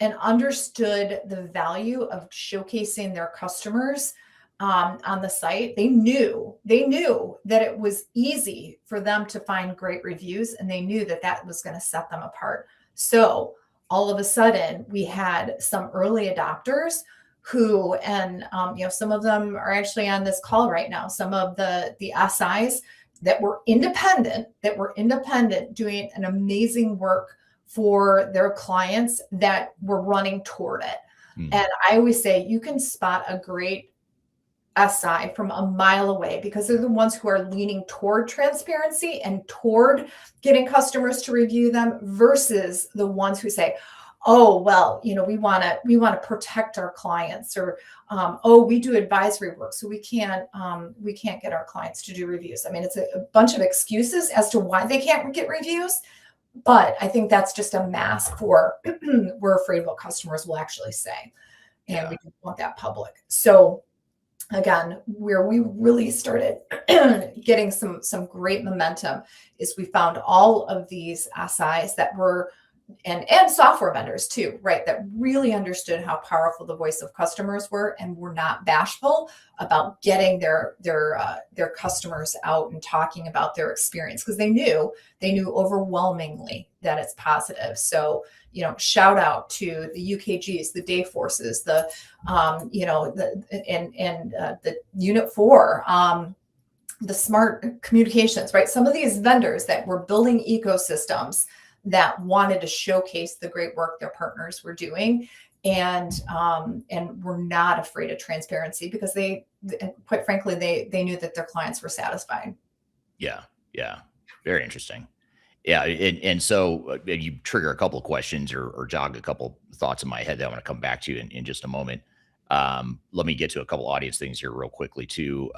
and understood the value of showcasing their customers on the site. They knew that it was easy for them to find great reviews, and they knew that was going to set them apart. So all of a sudden we had some early adopters who, and some of them are actually on this call right now, some of the SIs that were independent doing an amazing work for their clients that were running toward it. And I always say you can spot a great SI from a mile away, because they're the ones who are leaning toward transparency and toward getting customers to review them, versus the ones who say, oh, well, we want to protect our clients, or we do advisory work, so we can't get our clients to do reviews. I mean, it's a bunch of excuses as to why they can't get reviews, but I think that's just a mask for we're afraid what customers will actually say, and we don't want that public. So again, where we really started getting some great momentum is we found all of these SIs that were, and software vendors too, right, that really understood how powerful the voice of customers were, and were not bashful about getting their customers out and talking about their experience, because they knew overwhelmingly that it's positive. So shout out to the UKGs, the Dayforces, the the Unit 4, the Smart Communications, right? Some of these vendors that were building ecosystems that wanted to showcase the great work their partners were doing, and were not afraid of transparency, because quite frankly, they knew that their clients were satisfied. Yeah. Very interesting. Yeah. And so you trigger a couple of questions or jog a couple thoughts in my head that I want to come back to in just a moment. Let me get to a couple audience things here real quickly too.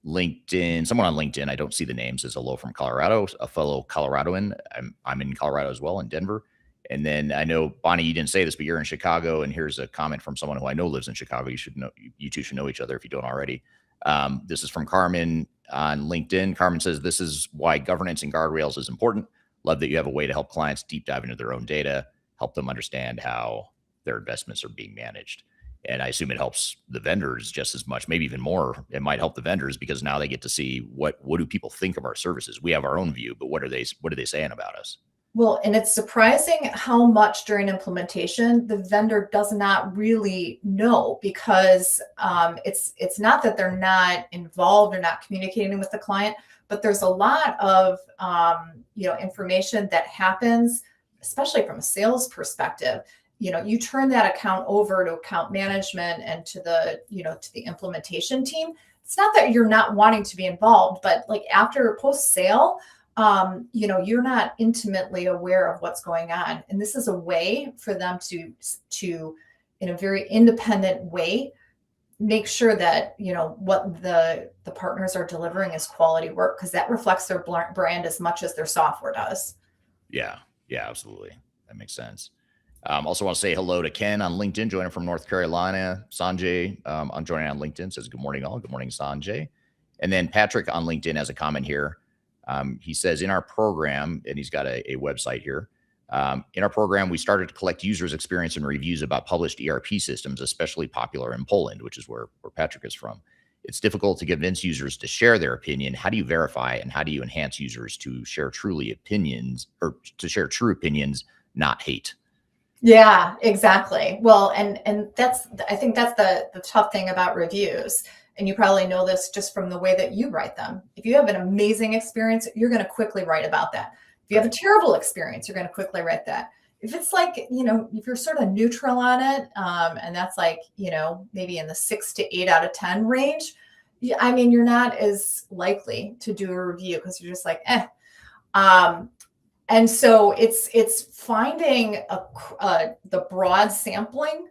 LinkedIn, someone on LinkedIn, I don't see the names, says hello from Colorado, a fellow Coloradoan. I'm in Colorado as well, in Denver. And then I know, Bonnie, you didn't say this, but you're in Chicago. And here's a comment from someone who I know lives in Chicago. You two should know each other if you don't already. This is from Carmen on LinkedIn. Carmen says, this is why governance and guardrails is important. Love that you have a way to help clients deep dive into their own data, help them understand how their investments are being managed. And I assume it helps the vendors just as much, maybe even more. It might help the vendors, because now they get to see what do people think of our services. We have our own view, but what are they saying about us? Well, and it's surprising how much during implementation the vendor does not really know, because it's not that they're not involved or not communicating with the client, but there's a lot of information that happens, especially from a sales perspective. You turn that account over to account management and to the implementation team. It's not that you're not wanting to be involved, but like after post sale, you're not intimately aware of what's going on. And this is a way for them to in a very independent way, make sure that, what the partners are delivering is quality work, because that reflects their brand as much as their software does. Yeah, absolutely. That makes sense. Also want to say hello to Ken on LinkedIn, joining from North Carolina. Sanjay, I'm joining on LinkedIn, says good morning all. Good morning, Sanjay. And then Patrick on LinkedIn has a comment here. He says, in our program, and he's got a website here, In our program, we started to collect users' experience and reviews about published ERP systems, especially popular in Poland, which is where Patrick is from. It's difficult to convince users to share their opinion. How do you verify and how do you enhance users to share true opinions, not hate? Yeah, exactly. Well, and I think that's the tough thing about reviews. And you probably know this just from the way that you write them. If you have an amazing experience, you're going to quickly write about that. If you have a terrible experience, you're going to quickly write that. If it's like, if you're sort of neutral on it, and that's like, maybe in the 6 to 8 out of 10 range, I mean, you're not as likely to do a review because you're just like, eh. And so it's finding the broad sampling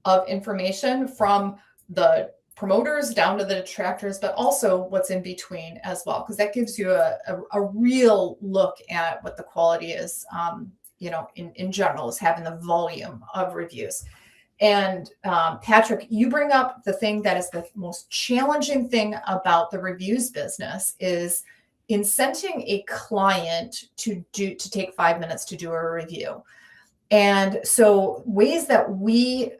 of information from the promoters down to the detractors, but also what's in between as well, because that gives you a real look at what the quality is, in general, is having the volume of reviews. And Patrick, you bring up the thing that is the most challenging thing about the reviews business is incenting a client to take 5 minutes to do a review. And so ways that we,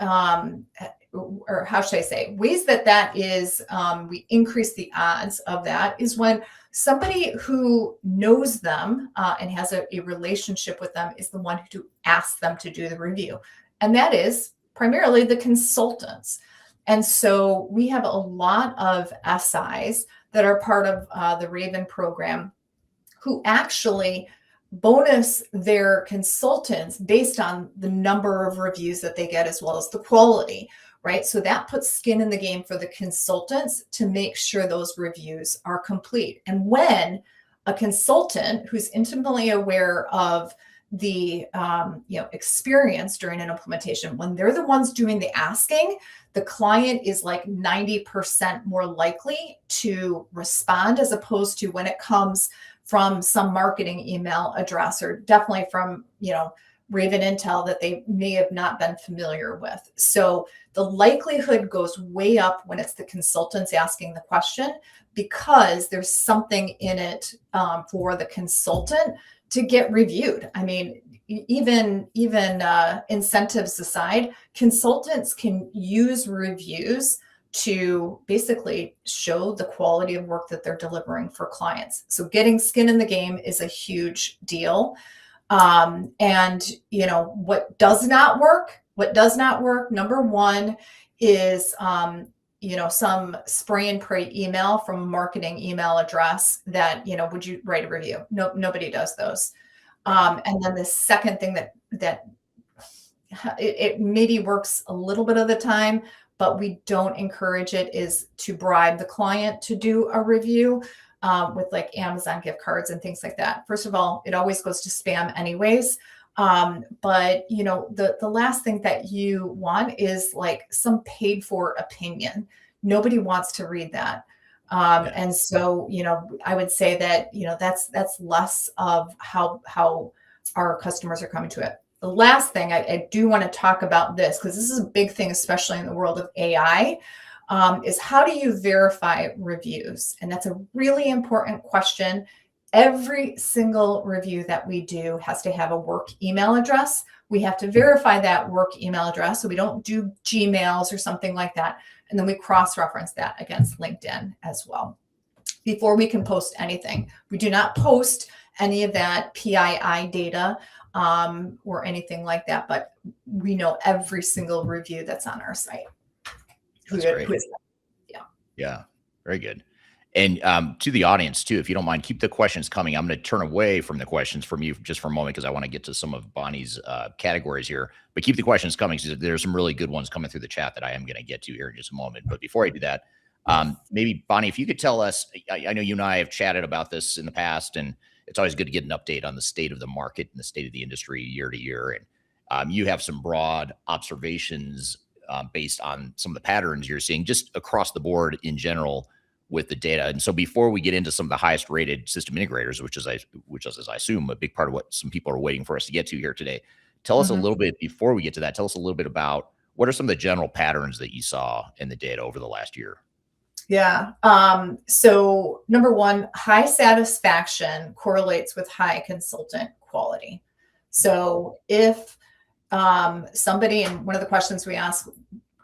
or how should I say, ways that is, we increase the odds of that is when somebody who knows them and has a relationship with them is the one who asks them to do the review. And that is primarily the consultants. And so we have a lot of SIs that are part of the Raven program who actually bonus their consultants based on the number of reviews that they get as well as the quality, right? So that puts skin in the game for the consultants to make sure those reviews are complete. And when a consultant who's intimately aware of the experience during an implementation, when they're the ones doing the asking, the client is like 90% more likely to respond, as opposed to when it comes from some marketing email address, or definitely from Raven Intel that they may have not been familiar with. So the likelihood goes way up when it's the consultants asking the question, because there's something in it for the consultant to get reviewed. I mean, even incentives aside, consultants can use reviews to basically show the quality of work that they're delivering for clients. So getting skin in the game is a huge deal. And what does not work, number one is some spray and pray email from a marketing email address that, would you write a review? No, nobody does those. And then the second thing that it maybe works a little bit of the time, but we don't encourage it, is to bribe the client to do a review with like Amazon gift cards and things like that. First of all, it always goes to spam anyways. But the last thing that you want is like some paid for opinion. Nobody wants to read that. And so, I would say that, that's less of how our customers are coming to it. The last thing I do want to talk about this, because this is a big thing, especially in the world of AI, is how do you verify reviews? And that's a really important question. Every single review that we do has to have a work email address. We have to verify that work email address, so we don't do Gmails or something like that. And then we cross-reference that against LinkedIn as well before we can post anything. We do not post any of that PII data or anything like that, but we know every single review that's on our site. That's great. Yeah, very good. And to the audience too, if you don't mind, keep the questions coming. I'm going to turn away from the questions from you just for a moment, because I want to get to some of Bonnie's categories here. But keep the questions coming, because there's some really good ones coming through the chat that I am going to get to here in just a moment. But before I do that, maybe Bonnie, if you could tell us, I know you and I have chatted about this in the past, and it's always good to get an update on the state of the market and the state of the industry year to year. And you have some broad observations based on some of the patterns you're seeing just across the board in general with the data. And so before we get into some of the highest rated system integrators, which is, as I assume, a big part of what some people are waiting for us to get to here today, tell us a little bit, before we get to that, tell us a little bit about what are some of the general patterns that you saw in the data over the last year? Yeah. So number one, high satisfaction correlates with high consultant quality. So if somebody, and one of the questions we ask,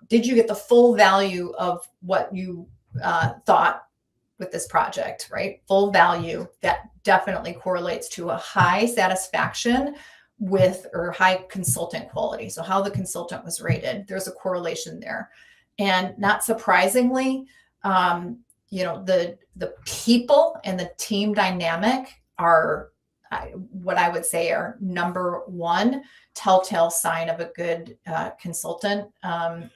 did you get the full value of what you thought with this project, right? Full value, that definitely correlates to a high satisfaction with, or high consultant quality. So how the consultant was rated, there's a correlation there. And not surprisingly, the people and the team dynamic are what I would say are number one telltale sign of a good consultant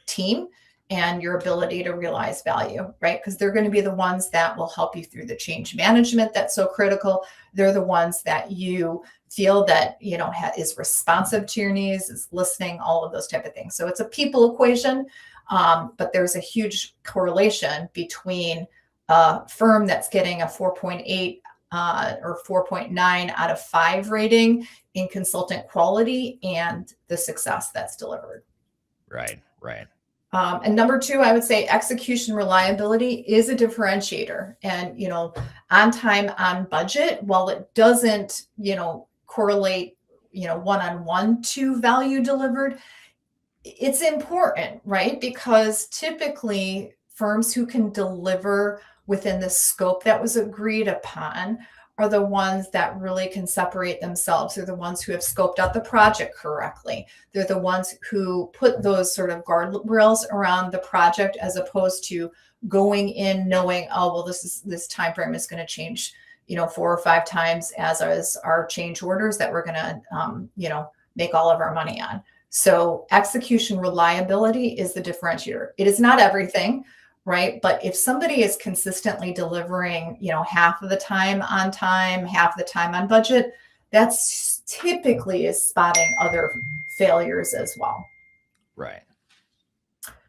team, and your ability to realize value, right? Because they're going to be the ones that will help you through the change management that's so critical. They're the ones that you feel that, is responsive to your needs, is listening, all of those type of things. So it's a people equation, but there's a huge correlation between a firm that's getting a 4.8 or 4.9 out of 5 rating in consultant quality and the success that's delivered. Right. And number 2, I would say execution reliability is a differentiator. And, on time, on budget, while it doesn't, correlate, one-on-one to value delivered, it's important, right? Because typically firms who can deliver within the scope that was agreed upon are the ones that really can separate themselves. They're the ones who have scoped out the project correctly. They're the ones who put those sort of guardrails around the project, as opposed to going in knowing, oh, well, this time frame is going to change, 4 or 5 times as our change orders that we're going to, make all of our money on. So execution reliability is the differentiator. It is not everything, right? But if somebody is consistently delivering, half of the time, half the time on budget, that's typically is spotting other failures as well. Right.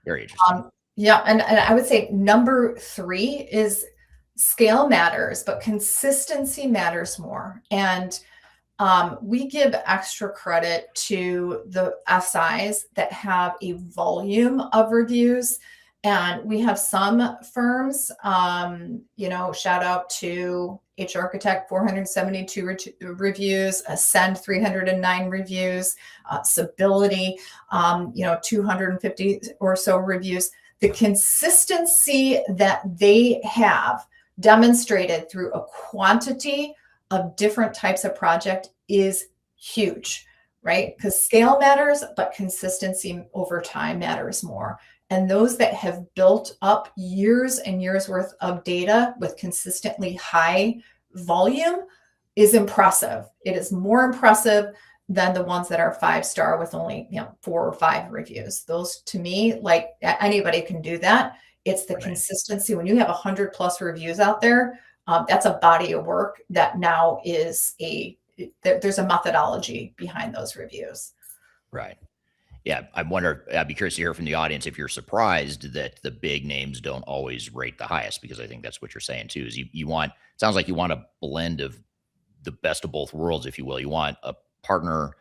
Very interesting. Yeah. And I would say number 3 is scale matters, but consistency matters more. And we give extra credit to the SIs that have a volume of reviews. And we have some firms, shout out to H Architect, 472 reviews, Ascend, 309 reviews, Civility, 250 or so reviews. The consistency that they have demonstrated through a quantity of different types of project is huge, right? Because scale matters, but consistency over time matters more. And those that have built up years and years worth of data with consistently high volume is impressive. It is more impressive than the ones that are 5-star with only 4 or 5 reviews. Those, to me, like, anybody can do that. It's the consistency. When you have 100+ reviews out there, that's a body of work that now is there's a methodology behind those reviews. Right. Yeah, I'd be curious to hear from the audience if you're surprised that the big names don't always rate the highest, because I think that's what you're saying too, is it sounds like you want a blend of the best of both worlds, if you will. You want a partner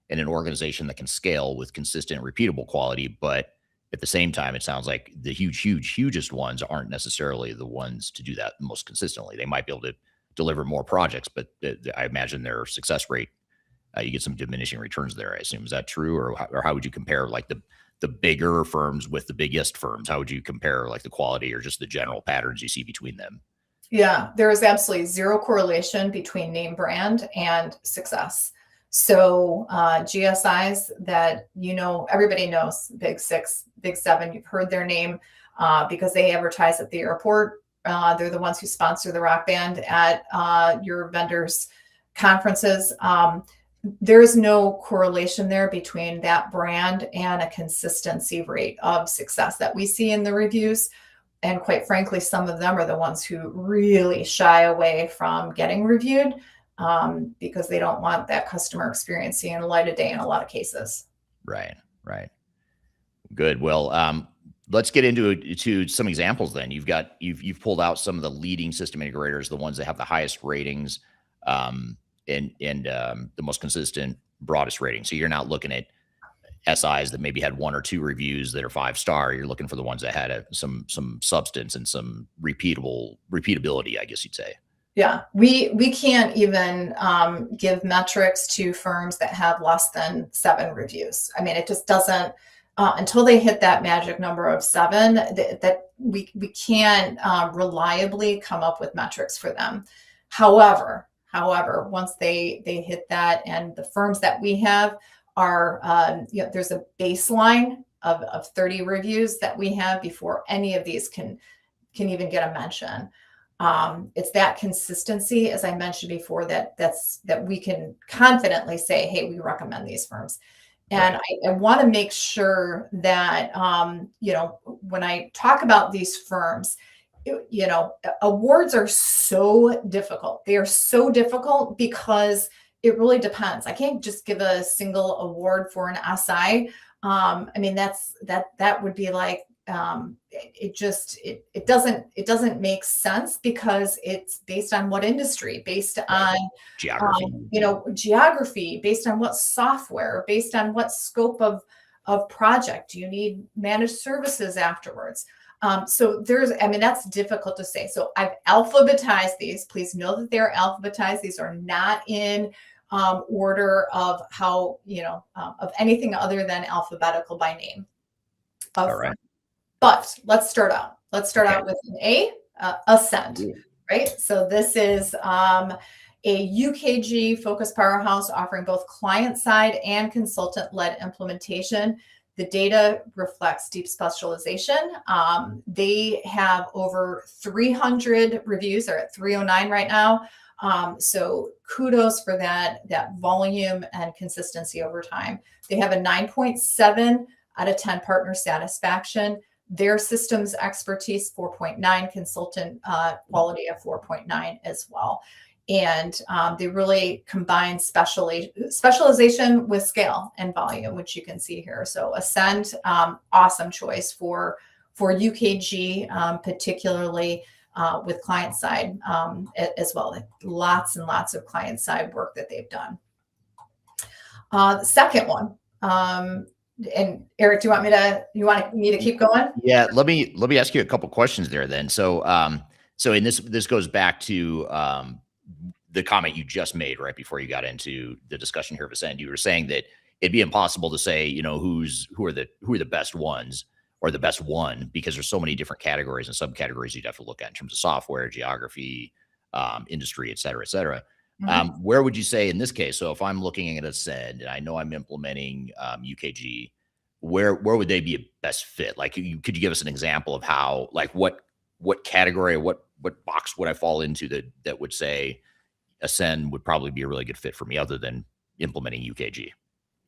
in an organization that can scale with consistent, repeatable quality, but at the same time, it sounds like the hugest ones aren't necessarily the ones to do that most consistently. They might be able to deliver more projects, but I imagine their success rate, you get some diminishing returns there, I assume. Is that true? Or how would you compare like the bigger firms with the biggest firms? How would you compare like the quality or just the general patterns you see between them? Yeah, there is absolutely zero correlation between name brand and success. So GSIs that, everybody knows, Big 6, Big 7, you've heard their name because they advertise at the airport. They're the ones who sponsor the rock band at your vendors' conferences. There is no correlation there between that brand and a consistency rate of success that we see in the reviews. And quite frankly, some of them are the ones who really shy away from getting reviewed because they don't want that customer experience seeing the light of day in a lot of cases. Right. Good. Well, let's get into some examples then. You've pulled out some of the leading system integrators, the ones that have the highest ratings, and the most consistent, broadest rating. So you're not looking at SIs that maybe had 1 or 2 reviews that are 5-star. You're looking for the ones that had some substance and some repeatability, I guess you'd say. Yeah, we can't even give metrics to firms that have less than 7 reviews. I mean, it just doesn't until they hit that magic number of 7 that we can't reliably come up with metrics for them. However, once they hit that, and the firms that we have are there's a baseline of 30 reviews that we have before any of these can even get a mention. It's that consistency, as I mentioned before, that we can confidently say, hey, we recommend these firms. And I want to make sure that, when I talk about these firms, awards are so difficult. They are so difficult because it really depends. I can't just give a single award for an SI. I mean, that would be like, it doesn't make sense because it's based on what industry, based on geography, geography, based on what software, based on what scope of project. Do you need managed services afterwards? So that's difficult to say. So I've alphabetized these. Please know that they're alphabetized. These are not in order of how, of anything other than alphabetical by name. All right. But let's start out. Let's start out with an A, Ascend, right? So this is a UKG focused powerhouse offering both client-side and consultant-led implementation. The data reflects deep specialization. They have over 300 reviews. They're at 309 right now. So kudos for that volume and consistency over time. They have a 9.7 out of 10 partner satisfaction. Their systems expertise 4.9, consultant quality of 4.9 as well. And they really combine specialization with scale and volume, which you can see here. So Ascend, awesome choice for UKG, particularly with client side as well. Lots and lots of client side work that they've done. The second one, and Eric, do you want me to keep going? Yeah, let me ask you a couple questions there then. So and this goes back to the comment you just made right before you got into the discussion here of Ascend. You were saying that it'd be impossible to say, who are the best ones or the best one, because there's so many different categories and subcategories you'd have to look at in terms of software, geography, industry, et cetera, et cetera. Mm-hmm. Where would you say in this case? So if I'm looking at Ascend and I know I'm implementing UKG, where would they be a best fit? Like, could you give us an example of how, like, what category, what box would I fall into that would say Ascend would probably be a really good fit for me, other than implementing UKG?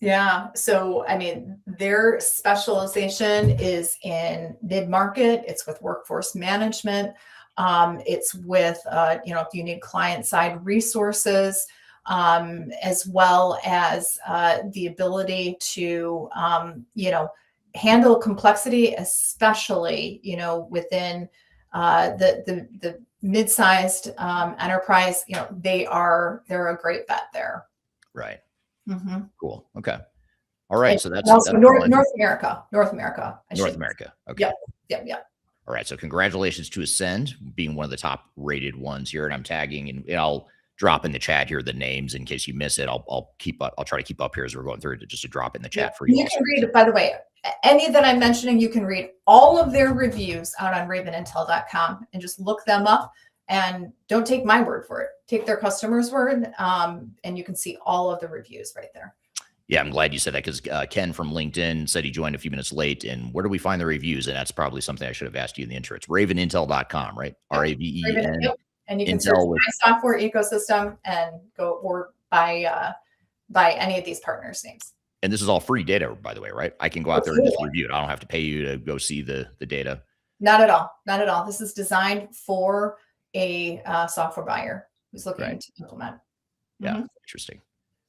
Yeah. So, I mean, their specialization is in mid-market. It's with workforce management. It's with, if you need client-side resources, as well as the ability to, handle complexity, especially, within the mid-sized enterprise. They're a great bet there. Right. Mm-hmm. Cool. Okay. All right. So that's North America. North America. Okay. Yep. All right. So congratulations to Ascend being one of the top rated ones here. And I'm tagging, and I'll drop in the chat here the names in case you miss it. I'll try to keep up here as we're going through it, just to drop in the chat for you. You can read it, by the way. Any that I'm mentioning, you can read all of their reviews out on ravenintel.com and just look them up. And don't take my word for it. Take their customer's word, and you can see all of the reviews right there. Yeah, I'm glad you said that, because Ken from LinkedIn said he joined a few minutes late. And where do we find the reviews? And that's probably something I should have asked you in the intro. It's ravenintel.com, right? RAVEN. Yep. And you can Intel search my software ecosystem and go or by any of these partners' names. And this is all free data, by the way, right? I can go out there and just review it. I don't have to pay you to go see the data. Not at all. Not at all. This is designed for a software buyer who's looking to implement. Yeah, interesting.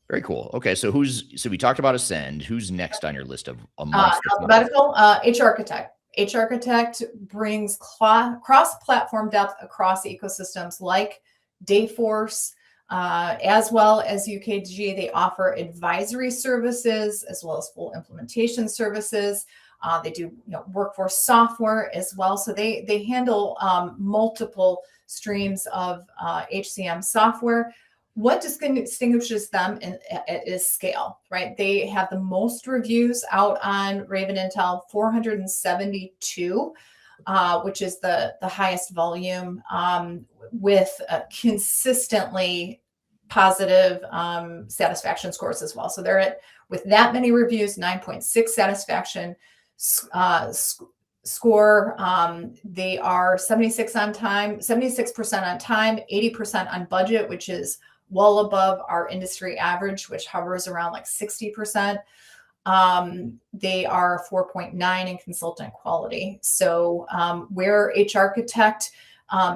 Very cool. Okay, so we talked about Ascend. Who's next on your list of alphabetical? H-Architect. H-Architect brings cross-platform depth across ecosystems like Dayforce, as well as UKG. They offer advisory services as well as full implementation services. They do workforce software as well. So they handle multiple streams of HCM software. What distinguishes them is scale, right? They have the most reviews out on Raven Intel, 472, which is the highest volume, with consistently positive satisfaction scores as well. So they're with that many reviews, 9.6 satisfaction score. They are 76% on time, 80% on budget, which is well above our industry average, which hovers around like 60%. They are 4.9 in consultant quality. So where Architect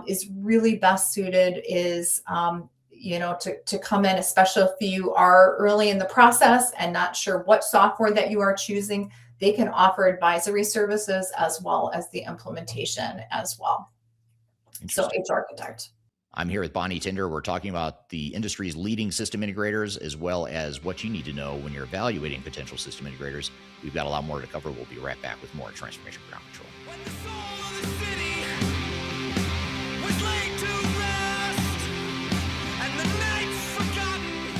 is really best suited is to come in, especially if you are early in the process and not sure what software that you are choosing. They can offer advisory services as well as the implementation as well. So Architect. I'm here with Bonnie Tinder. We're talking about the industry's leading system integrators, as well as what you need to know when you're evaluating potential system integrators. We've got a lot more to cover. We'll be right back with more Transformation Ground Control. When the soul of the city was laid to rest and the nights forgotten.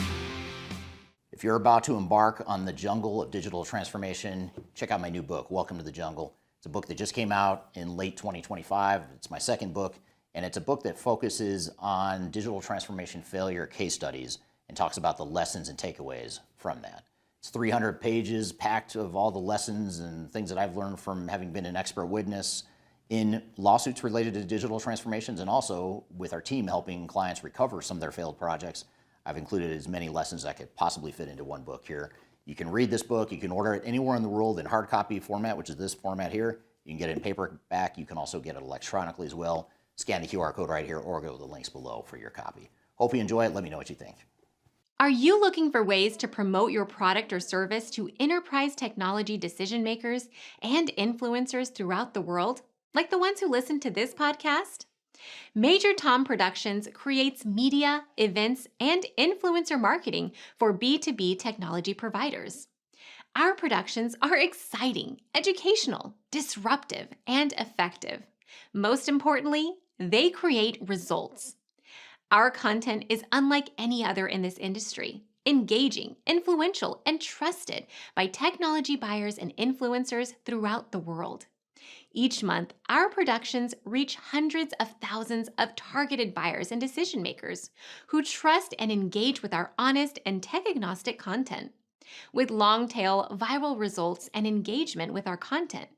If you're about to embark on the jungle of digital transformation, check out my new book, Welcome to the Jungle. It's a book that just came out in late 2025. It's my second book, and it's a book that focuses on digital transformation failure case studies and talks about the lessons and takeaways from that. It's 300 pages packed of all the lessons and things that I've learned from having been an expert witness in lawsuits related to digital transformations, and also with our team helping clients recover some of their failed projects. I've included as many lessons I could possibly fit into one book here. You can read this book. You can order it anywhere in the world in hard copy format, which is this format here. You can get it in paperback. You can also get it electronically as well. Scan the QR code right here or go to the links below for your copy. Hope you enjoy it. Let me know what you think. Are you looking for ways to promote your product or service to enterprise technology decision makers and influencers throughout the world, like the ones who listen to this podcast? Major Tom Productions creates media, events, and influencer marketing for B2B technology providers. Our productions are exciting, educational, disruptive, and effective. Most importantly, they create results. Our content is unlike any other in this industry, engaging, influential, and trusted by technology buyers and influencers throughout the world. Each month, our productions reach hundreds of thousands of targeted buyers and decision makers who trust and engage with our honest and tech-agnostic content. With long-tail viral results and engagement with our content,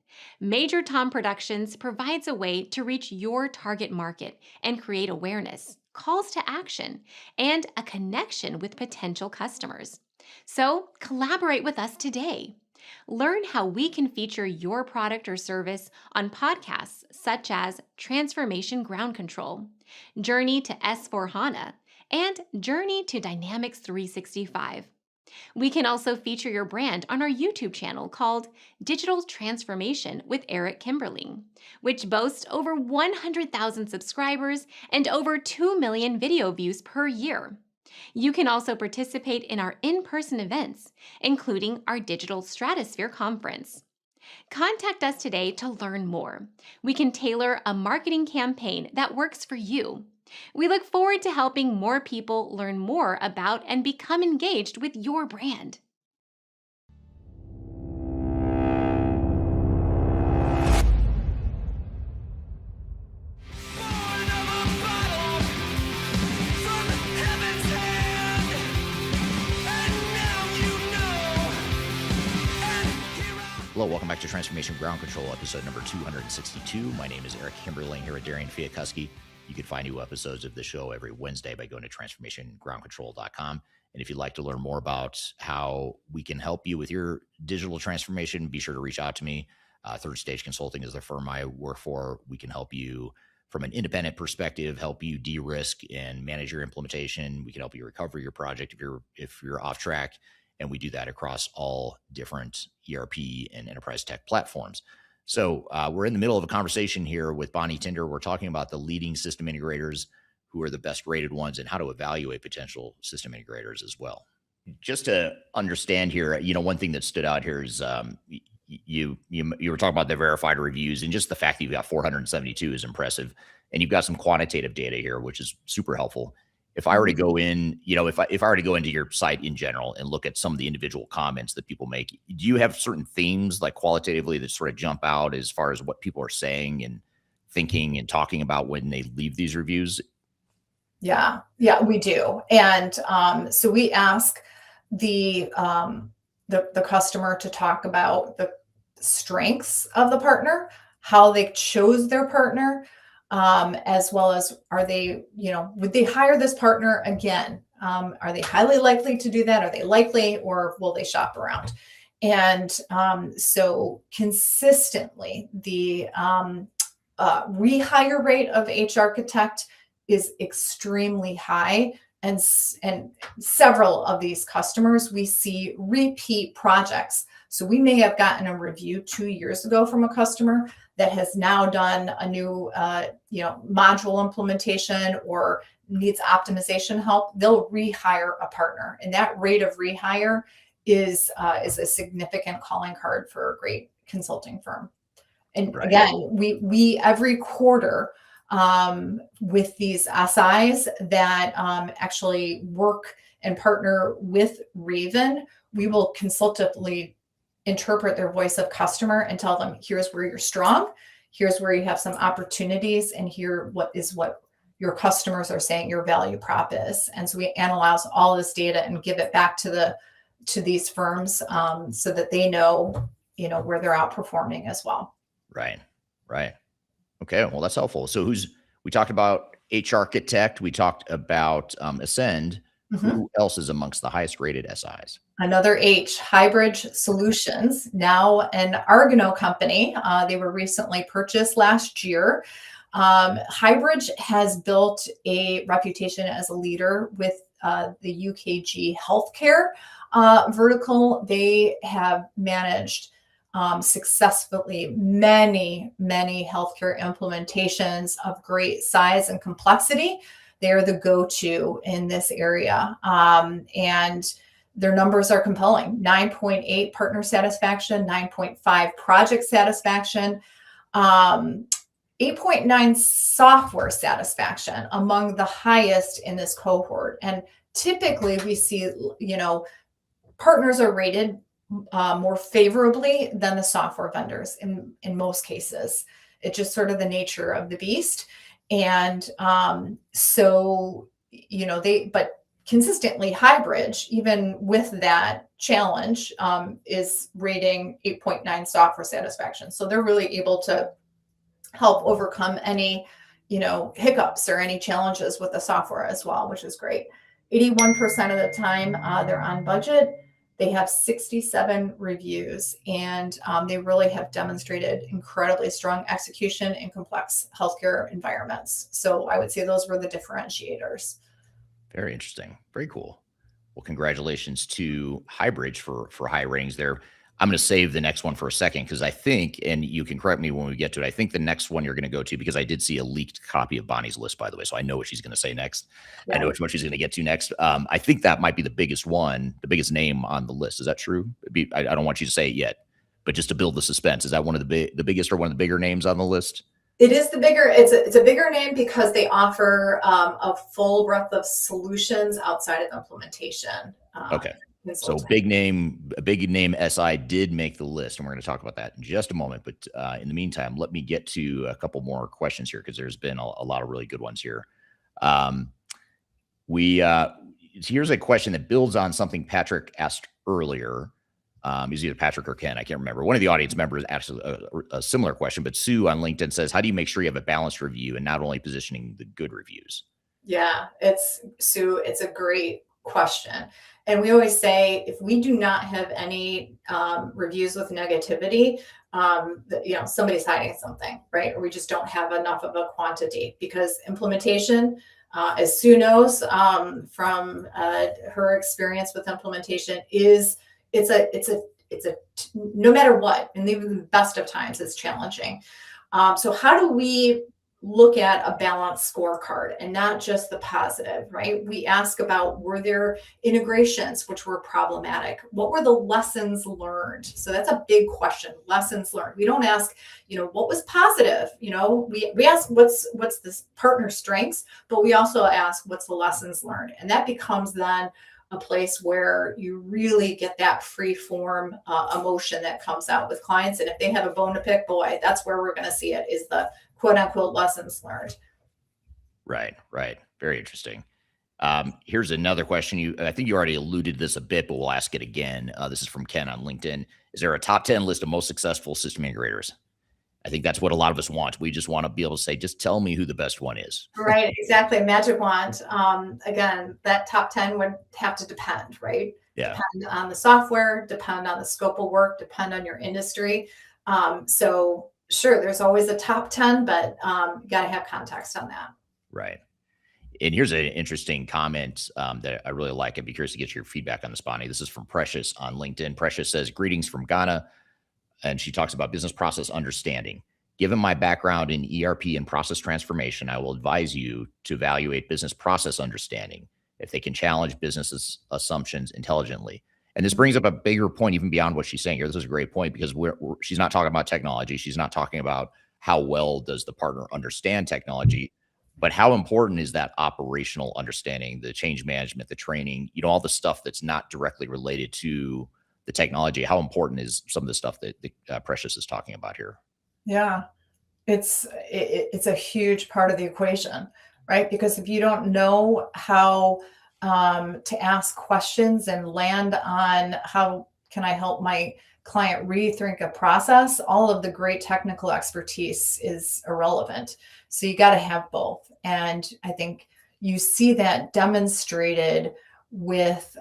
Major Tom Productions provides a way to reach your target market and create awareness, calls to action, and a connection with potential customers. So collaborate with us today. Learn how we can feature your product or service on podcasts such as Transformation Ground Control, Journey to S4HANA, and Journey to Dynamics 365. We can also feature your brand on our YouTube channel called Digital Transformation with Eric Kimberling, which boasts over 100,000 subscribers and over 2 million video views per year. You can also participate in our in-person events, including our Digital Stratosphere Conference. Contact us today to learn more. We can tailor a marketing campaign that works for you. We look forward to helping more people learn more about and become engaged with your brand. Hello, welcome back to Transformation Ground Control, episode number 262. My name is Eric Kimberling here at Darian Chwialkowski. You can find new episodes of the show every Wednesday by going to transformationgroundcontrol.com. And if you'd like to learn more about how we can help you with your digital transformation, be sure to reach out to me. Third Stage Consulting is the firm I work for. We can help you from an independent perspective, help you de-risk and manage your implementation. We can help you recover your project if you're off track. And we do that across all different ERP and enterprise tech platforms. So we're in the middle of a conversation here with Bonnie Tinder. We're talking about the leading system integrators, who are the best rated ones, and how to evaluate potential system integrators as well. Just to understand here, one thing that stood out here is you were talking about the verified reviews, and just the fact that you've got 472 is impressive, and you've got some quantitative data here, which is super helpful. If I were to go in, if I were to go into your site in general and look at some of the individual comments that people make, do you have certain themes like qualitatively that sort of jump out as far as what people are saying and thinking and talking about when they leave these reviews? Yeah, we do. And so we ask the customer to talk about the strengths of the partner, how they chose their partner, as well as would they hire this partner again? Are they highly likely to do that? Are they likely, or will they shop around? And so consistently, the rehire rate of H-Architect is extremely high. And several of these customers, we see repeat projects. So we may have gotten a review 2 years ago from a customer that has now done a new module implementation or needs optimization help. They'll rehire a partner, and that rate of rehire is a significant calling card for a great consulting firm. And again, we every quarter with these SIs that actually work and partner with Raven, we will consultatively interpret their voice of customer and tell them, here's where you're strong, here's where you have some opportunities, and what your customers are saying your value prop is. And so we analyze all this data and give it back to these firms so that they know where they're outperforming as well. Right. Okay, well, that's helpful. So we talked about H-Architect, we talked about Ascend. Who else is amongst the highest rated SIs? Another H, Hybridge Solutions, now an Argonaut company. They were recently purchased last year. Hybridge has built a reputation as a leader with the UKG healthcare vertical. They have managed successfully many healthcare implementations of great size and complexity. They are the go-to in this area, and their numbers are compelling. 9.8 partner satisfaction, 9.5 project satisfaction, 8.9 software satisfaction, among the highest in this cohort. And typically we see, partners are rated more favorably than the software vendors in most cases. It's just sort of the nature of the beast. And but consistently Hybridge, even with that challenge, is rating 8.9 software satisfaction. So they're really able to help overcome any, hiccups or any challenges with the software as well, which is great. 81% of the time they're on budget. They have 67 reviews, and they really have demonstrated incredibly strong execution in complex healthcare environments. So I would say those were the differentiators. Very interesting. Very cool. Well, congratulations to Hybridge for high ratings there. I'm going to save the next one for a second because I think, and you can correct me when we get to it, I think the next one you're going to go to, because I did see a leaked copy of Bonnie's list, by the way, so I know what she's going to say next. Yeah. I know which one she's going to get to next. I think that might be the biggest one, the biggest name on the list. Is that true? I don't want you to say it yet, but just to build the suspense, is that one of the biggest or one of the bigger names on the list? It is the bigger. It's a bigger name because they offer a full breadth of solutions outside of implementation. Okay. So a big name SI did make the list, and we're going to talk about that in just a moment. But in the meantime, let me get to a couple more questions here because there's been a lot of really good ones here. Here's a question that builds on something Patrick asked earlier. He's either Patrick or Ken, I can't remember. One of the audience members asked a similar question, but Sue on LinkedIn says, how do you make sure you have a balanced review and not only positioning the good reviews? Yeah, Sue, it's a great question. And we always say, if we do not have any reviews with negativity, somebody's hiding something, right? Or we just don't have enough of a quantity, because implementation, as Sue knows from her experience with implementation, it's a no matter what, and even the best of times, it's challenging. So how do we look at a balanced scorecard and not just the positive, right? We ask about, were there integrations which were problematic? What were the lessons learned? So that's a big question, lessons learned. We don't ask, what was positive? We ask what's this partner's strengths, but we also ask what's the lessons learned. And that becomes then a place where you really get that free form emotion that comes out with clients. And if they have a bone to pick, boy, that's where we're going to see it, is the quote unquote lessons learned. Right. Very interesting. Here's another question. I think you already alluded to this a bit, but we'll ask it again. This is from Ken on LinkedIn. Is there a top 10 list of most successful system integrators? I think that's what a lot of us want. We just want to be able to say, just tell me who the best one is. Right, exactly. Magic wand. Again, that top 10 would have to depend, right? Yeah. Depend on the software, depend on the scope of work, depend on your industry. So sure, there's always a top 10, but you got to have context on that. Right. And here's an interesting comment that I really like. I'd be curious to get your feedback on this, Bonnie. This is from Precious on LinkedIn. Precious says, greetings from Ghana. And she talks about business process understanding. Given my background in ERP and process transformation, I will advise you to evaluate business process understanding if they can challenge business assumptions intelligently. And this brings up a bigger point even beyond what she's saying here. This is a great point because she's not talking about technology. She's not talking about how well does the partner understand technology, but how important is that operational understanding, the change management, the training, all the stuff that's not directly related to the technology. How important is some of the stuff that Precious is talking about here? Yeah, it's a huge part of the equation, right? Because if you don't know how to ask questions and land on how can I help my client rethink a process, all of the great technical expertise is irrelevant. So you got to have both. And I think you see that demonstrated with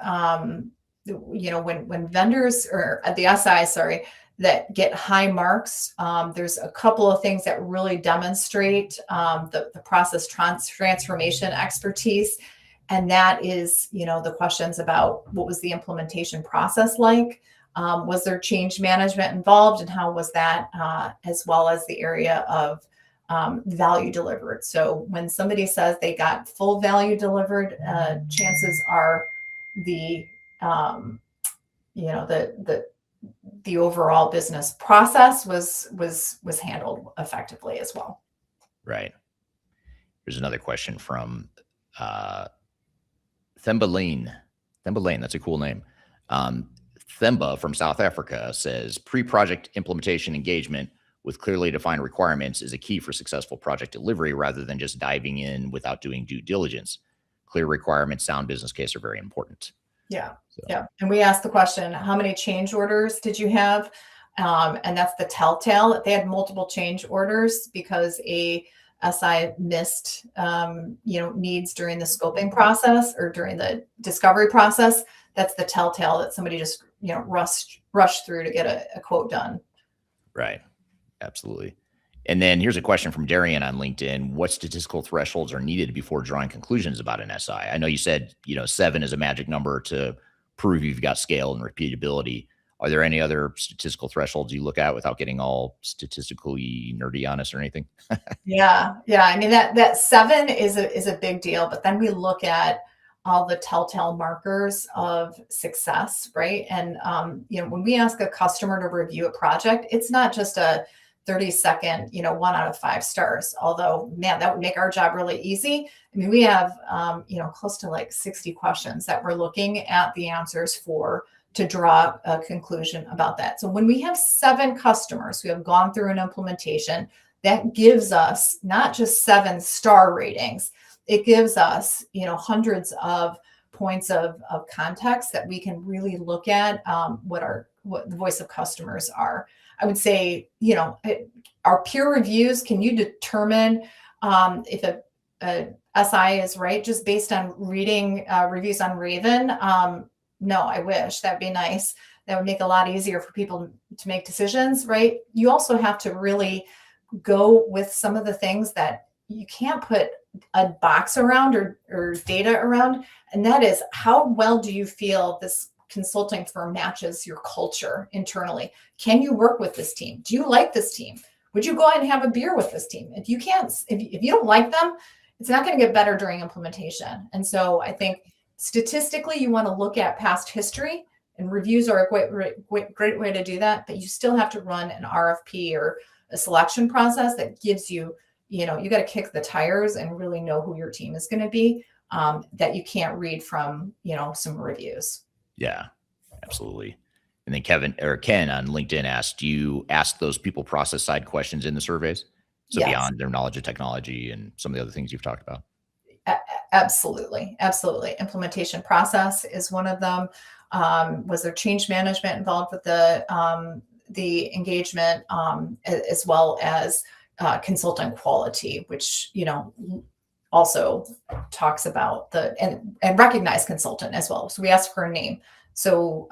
when vendors or the SI, that get high marks, there's a couple of things that really demonstrate the process transformation expertise. And that is, the questions about what was the implementation process like? Was there change management involved, and how was that, as well as the area of value delivered? So when somebody says they got full value delivered, chances are the overall business process was handled effectively as well. Right. There's another question from Themba Lane. That's a cool name. Themba from South Africa says, pre-project implementation engagement with clearly defined requirements is a key for successful project delivery rather than just diving in without doing due diligence. Clear requirements, sound business case are very important. Yeah. So. Yeah. And we asked the question, how many change orders did you have? And that's the telltale. They had multiple change orders because a SI missed, needs during the scoping process or during the discovery process. That's the telltale that somebody just, rushed through to get a quote done. Right. Absolutely. And then here's a question from Darian on LinkedIn. What statistical thresholds are needed before drawing conclusions about an SI? I know you said, 7 is a magic number to prove you've got scale and repeatability. Are there any other statistical thresholds you look at without getting all statistically nerdy on us or anything? Yeah. I mean, that 7 is a big deal, but then we look at all the telltale markers of success, right? And, when we ask a customer to review a project, it's not just a 30-second, 1 out of 5 stars. Although, man, that would make our job really easy. I mean, we have, close to like 60 questions that we're looking at the answers for to draw a conclusion about that. So when we have 7 customers who have gone through an implementation, that gives us not just 7-star ratings, it gives us, hundreds of points of context that we can really look at what the voice of customers are. I would say, our peer reviews, can you determine if a SI is right just based on reading reviews on Raven? No, I wish. That'd be nice. That would make it a lot easier for people to make decisions, right? You also have to really go with some of the things that you can't put a box around or data around. And that is, how well do you feel this consulting firm matches your culture internally? Can you work with this team? Do you like this team? would you go out and have a beer with this team? If you can't, if you don't like them, it's not going to get better during implementation. And so I think statistically, you want to look at past history, and reviews are a great way to do that. But you still have to run an RFP or a selection process that gives you, you got to kick the tires and really know who your team is going to be, that you can't read from, some reviews. Yeah, absolutely. And then Ken on LinkedIn asked, do you ask those people process side questions in the surveys? So Yes. beyond their knowledge of technology and some of the other things you've talked about? Absolutely. Implementation process is one of them. Was there change management involved with the engagement, as well as consultant quality, which, also talks about and recognize consultant as well. So we ask for a name. So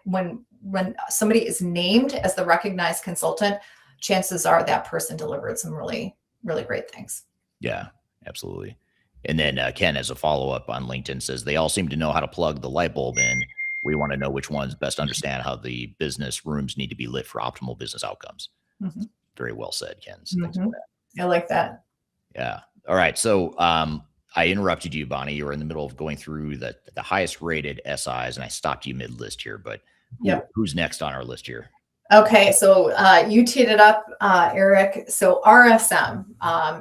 when somebody is named as the recognized consultant, chances are that person delivered some really, really great things. Yeah, absolutely. And then Ken, as a follow-up on LinkedIn, says they all seem to know how to plug the light bulb in. We want to know which ones best understand how the business rooms need to be lit for optimal business outcomes. Mm-hmm. Very well said, Ken. So thanks for that. I like that. Yeah. All right. So I interrupted you, Bonnie. You were in the middle of going through the highest rated SIs, and I stopped you mid-list here. But who's next on our list here? Okay, so you teed it up, Eric. So RSM,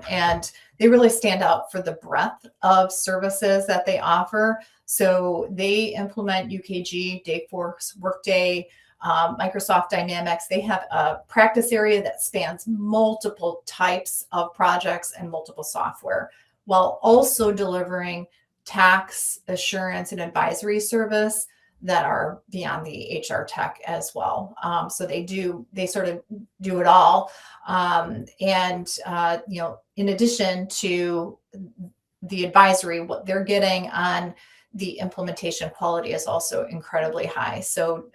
and they really stand out for the breadth of services that they offer. So they implement UKG, Dayforce, Workday, Microsoft Dynamics. They have a practice area that spans multiple types of projects and multiple software, while also delivering tax assurance and advisory service that are beyond the HR tech as well. So they sort of do it all. In addition to the advisory, what they're getting on the implementation quality is also incredibly high. So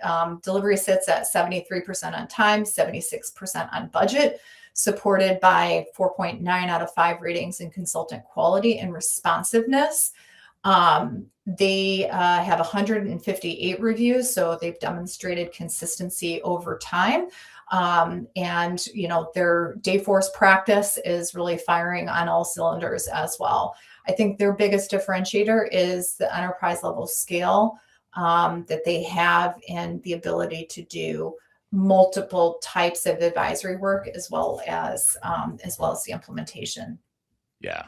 delivery sits at 73% on time, 76% on budget, supported by 4.9 out of 5 ratings in consultant quality and responsiveness. They have 158 reviews, so they've demonstrated consistency over time. And their Dayforce practice is really firing on all cylinders as well. I think their biggest differentiator is the enterprise level scale that they have, and the ability to do multiple types of advisory work as well as the implementation. Yeah,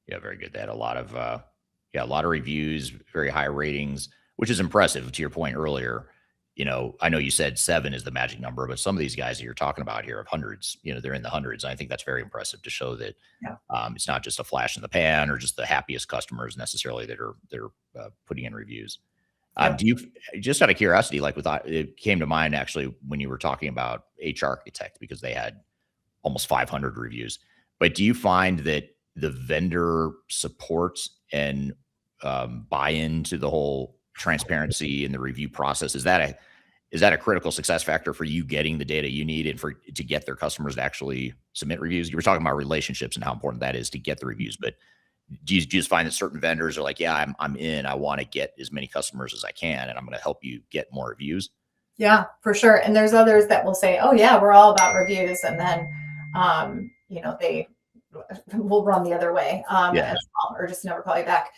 very good. They had a lot of reviews, very high ratings, which is impressive. To your point earlier, I know you said 7 is the magic number, but some of these guys that you're talking about here have hundreds. They're in the hundreds. And I think that's very impressive to show that it's not just a flash in the pan or just the happiest customers necessarily that are putting in reviews. Do you, just out of curiosity, it came to mind actually when you were talking about HR Architect, because they had almost 500 reviews. But do you find that the vendor supports and buy-in to the whole transparency in the review process, is that a critical success factor for you getting the data you need and to get their customers to actually submit reviews? You were talking about relationships and how important that is to get the reviews, but do you just find that certain vendors are like, yeah, I'm in, I want to get as many customers as I can, and I'm going to help you get more reviews? Yeah, for sure. And there's others that will say, oh yeah, we're all about reviews, and then they will run the other way as well, or just never call you back.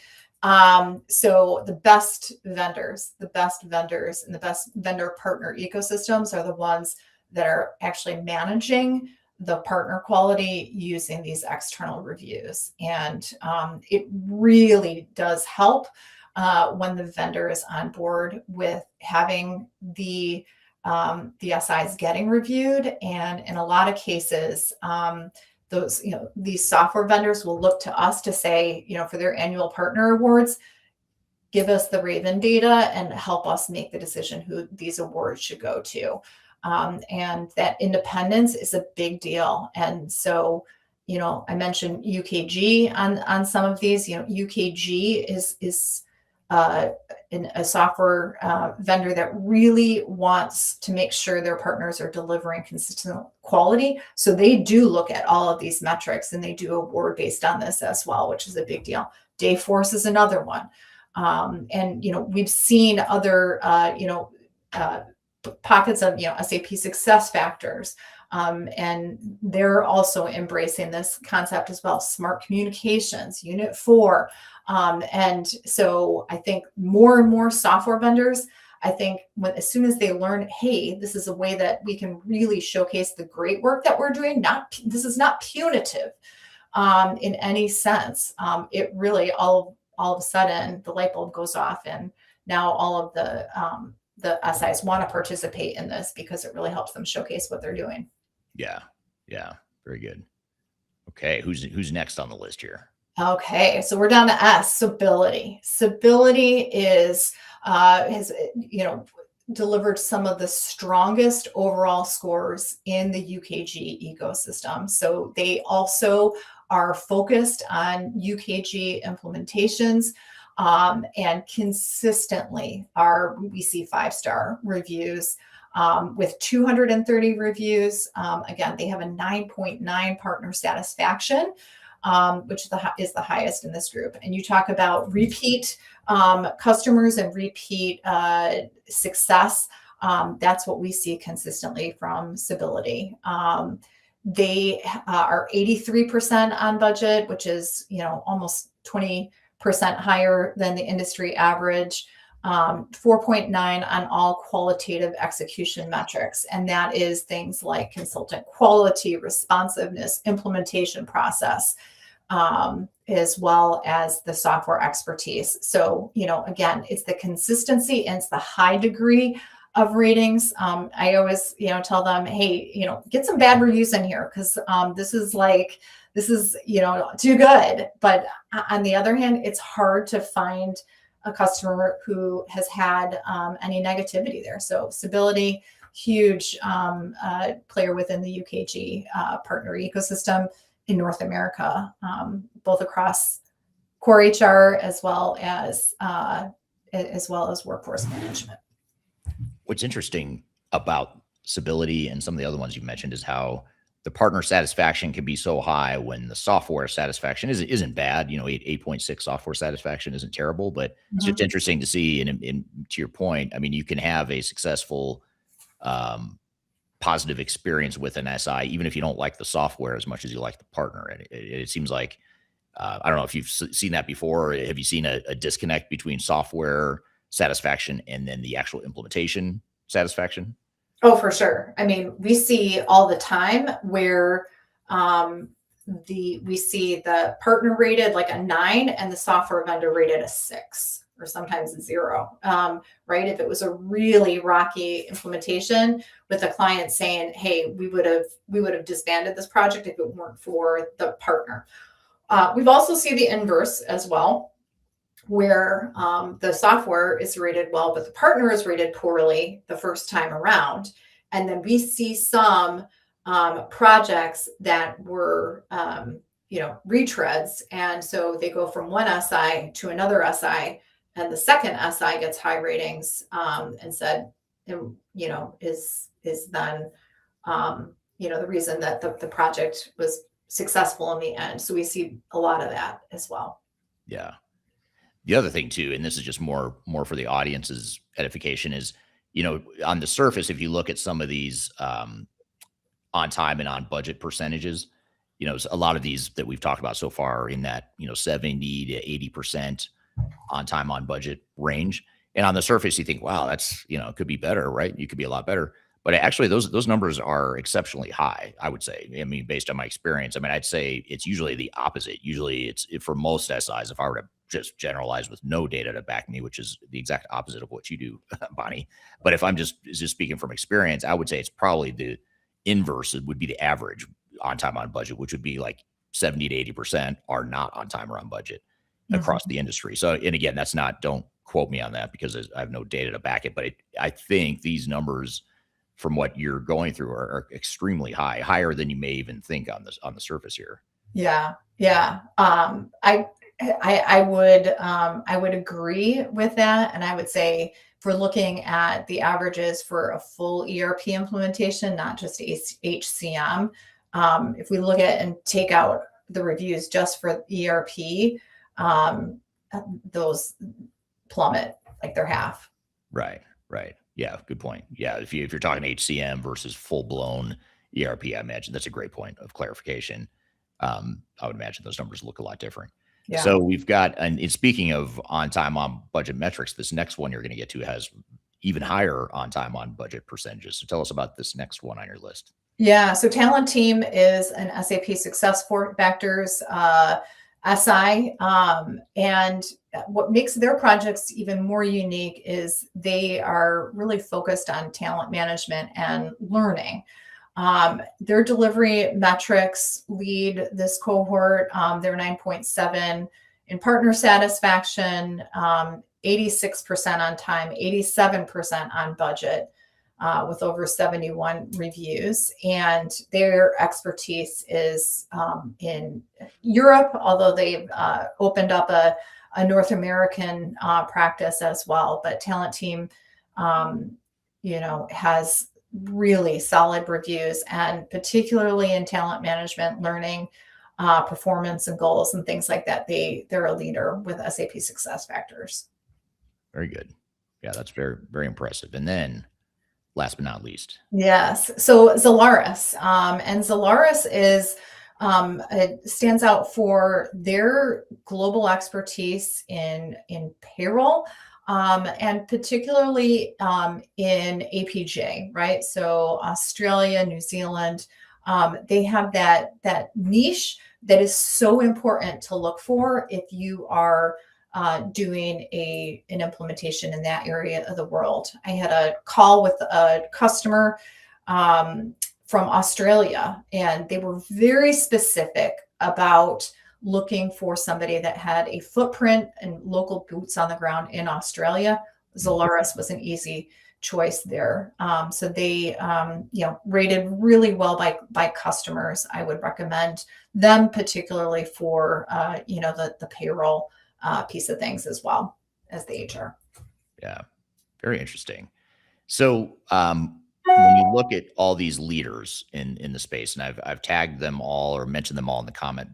So the best vendors and the best vendor partner ecosystems are the ones that are actually managing the partner quality using these external reviews. And it really does help when the vendor is on board with having the SIs getting reviewed. And in a lot of cases, these software vendors will look to us to say, for their annual partner awards, give us the Raven data and help us make the decision who these awards should go to. And that independence is a big deal. And so, I mentioned UKG on some of these. UKG is a software vendor that really wants to make sure their partners are delivering consistent quality. So they do look at all of these metrics, and they do award based on this as well, which is a big deal. Dayforce is another one. And we've seen other pockets of SAP success factors. And they're also embracing this concept as well, smart communications, Unit 4. And so I think more and more software vendors, I think as soon as they learn, hey, this is a way that we can really showcase the great work that we're doing. This is not punitive in any sense. It really all of a sudden the light bulb goes off, and now all of the SIs want to participate in this because it really helps them showcase what they're doing. Yeah. Very good. Okay. Who's next on the list here? Okay, so we're down to S, stability. Stability is has delivered some of the strongest overall scores in the UKG ecosystem. So they also are focused on UKG implementations, and consistently we see 5-star reviews. With 230 reviews. Again, they have a 9.9 partner satisfaction, which is the highest in this group. And you talk about repeat customers and repeat success. That's what we see consistently from Stability. They are 83% on budget, which is almost 20% higher than the industry average. 4.9 on all qualitative execution metrics. And that is things like consultant quality, responsiveness, implementation process, as well as the software expertise. So, again, it's the consistency and it's the high degree of ratings. I always, tell them, hey, get some bad reviews in here because this is too good. But on the other hand, it's hard to find a customer who has had any negativity there. So Stability, huge player within the UKG partner ecosystem in North America, both across core HR as well as workforce management. What's interesting about Stability and some of the other ones you mentioned is how the partner satisfaction can be so high when the software satisfaction isn't bad. 8.6 software satisfaction isn't terrible, but it's just interesting to see. And to your point, I mean, you can have a successful, positive experience with an SI, even if you don't like the software as much as you like the partner. And it seems like, I don't know if you've seen that before. Have you seen a disconnect between software satisfaction and then the actual implementation satisfaction? Oh, for sure. I mean, we see all the time where we see the partner rated like a 9 and the software vendor rated a 6 or sometimes a 0. Right? If it was a really rocky implementation with a client saying, "Hey, we would have disbanded this project if it weren't for the partner." We've also seen the inverse as well, where the software is rated well, but the partner is rated poorly the first time around. And then we see some projects that were, retreads. And so they go from one SI to another SI, and the second SI gets high ratings and said, is then, the reason that the project was successful in the end. So we see a lot of that as well. Yeah. The other thing too, and this is just more for the audience's edification, is, on the surface, if you look at some of these on time and on budget percentages, a lot of these that we've talked about so far are in that, 70 to 80% on time, on budget range. And on the surface, you think, wow, that's, it could be better, right? You could be a lot better. But actually, those numbers are exceptionally high, I would say. I mean, based on my experience, I'd say it's usually the opposite. Usually it's for most SIs, if I were to just generalize with no data to back me, which is the exact opposite of what you do, Bonnie. But if I'm just speaking from experience, I would say it's probably the inverse. It would be the average on time, on budget, which would be like 70 to 80% are not on time or on budget across the industry. So, and again, don't quote me on that because I have no data to back it. But I think these numbers from what you're going through are extremely high, higher than you may even think on the surface here. Yeah. I would agree with that. And I would say if we're looking at the averages for a full ERP implementation, not just HCM, if we look at and take out the reviews just for ERP, those plummet, like they're half. Right. Yeah. Good point. Yeah. If you're talking HCM versus full blown ERP, I imagine that's a great point of clarification. I would imagine those numbers look a lot different. Yeah. So we've got, and speaking of on time on budget metrics, this next one you're going to get to has even higher on time on budget percentages. So tell us about this next one on your list. Yeah, so Talent Team is an SAP Success Factors SI, and what makes their projects even more unique is they are really focused on talent management and learning. Their delivery metrics lead this cohort. They're 9.7 in partner satisfaction, 86% on time, 87% on budget. With over 71 reviews, and their expertise is in Europe, although they've opened up a North American practice as well. But Talent Team, has really solid reviews, and particularly in talent management, learning, performance, and goals, and things like that. They're a leader with SAP Success Factors. Very good. Yeah, that's very, very impressive. And then last but not least. Yes. So Zalaris, and Zalaris is it stands out for their global expertise in payroll, and particularly in APJ, right? So Australia, New Zealand, they have that niche that is so important to look for if you are doing an implementation in that area of the world. I had a call with a customer from Australia, and they were very specific about looking for somebody that had a footprint and local boots on the ground in Australia. Zalaris was an easy choice there. So they, rated really well by customers. I would recommend them particularly for, the payroll piece of things as well as the HR. Yeah, very interesting. So when you look at all these leaders in the space, and I've tagged them all or mentioned them all in the comment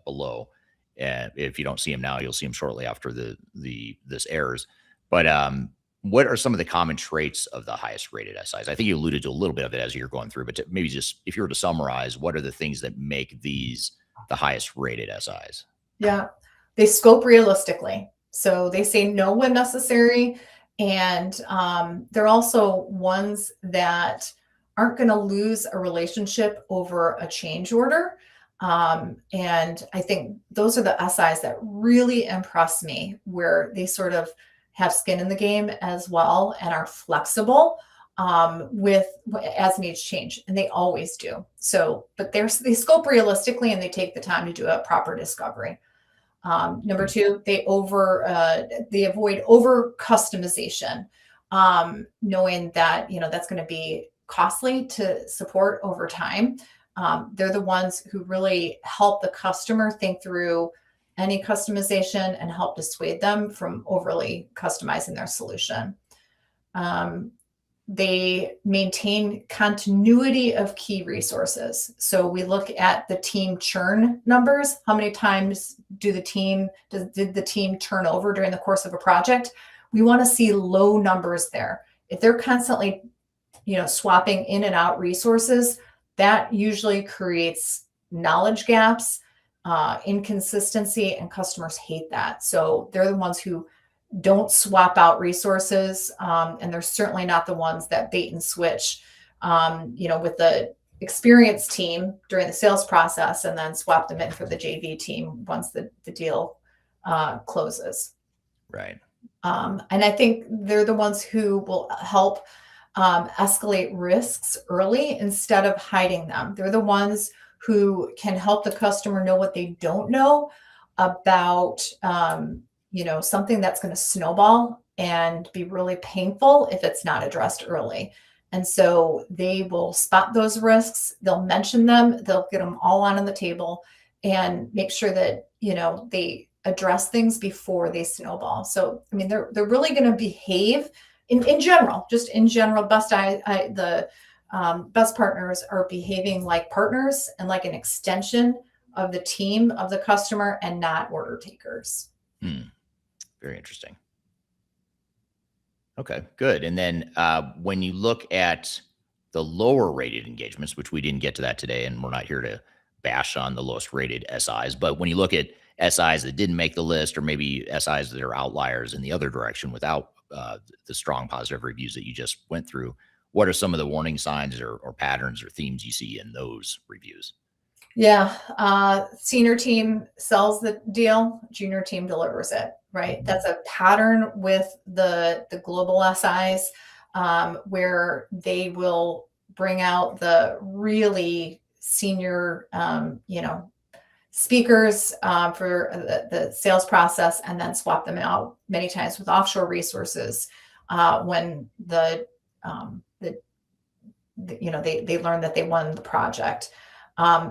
below. And if you don't see them now, you'll see them shortly after this airs. But what are some of the common traits of the highest rated SIs? I think you alluded to a little bit of it as you're going through, but maybe just if you were to summarize, what are the things that make these the highest rated SIs? Yeah. They scope realistically. So they say no when necessary. And they're also ones that aren't going to lose a relationship over a change order. And I think those are the SIs that really impress me, where they sort of have skin in the game as well and are flexible with as needs change. And they always do. So, but they scope realistically and they take the time to do a proper discovery. Number two, they avoid over customization, knowing that, that's going to be costly to support over time. They're the ones who really help the customer think through any customization and help dissuade them from overly customizing their solution. They maintain continuity of key resources. So we look at the team churn numbers. How many times did the team turn over during the course of a project? We want to see low numbers there. If they're constantly, swapping in and out resources, that usually creates knowledge gaps, inconsistency, and customers hate that. So they're the ones who don't swap out resources. And they're certainly not the ones that bait and switch, with the experienced team during the sales process and then swap them in for the JV team once the deal closes. Right. And I think they're the ones who will help escalate risks early instead of hiding them. They're the ones who can help the customer know what they don't know about something that's going to snowball and be really painful if it's not addressed early. And so they will spot those risks. They'll mention them. They'll get them all on the table and make sure that, they address things before they snowball. So, they're really going to behave in general, just in general, best partners are behaving like partners and like an extension of the team of the customer and not order takers. Very interesting. Okay, good. And then when you look at the lower rated engagements, which we didn't get to that today, and we're not here to bash on the lowest rated SIs, but when you look at SIs that didn't make the list, or maybe SIs that are outliers in the other direction without the strong positive reviews that you just went through, what are some of the warning signs or patterns or themes you see in those reviews? Yeah. Senior team sells the deal, junior team delivers it, right? That's a pattern with the global SIs, where they will bring out the really senior, speakers for the sales process, and then swap them out many times with offshore resources when they learn that they won the project.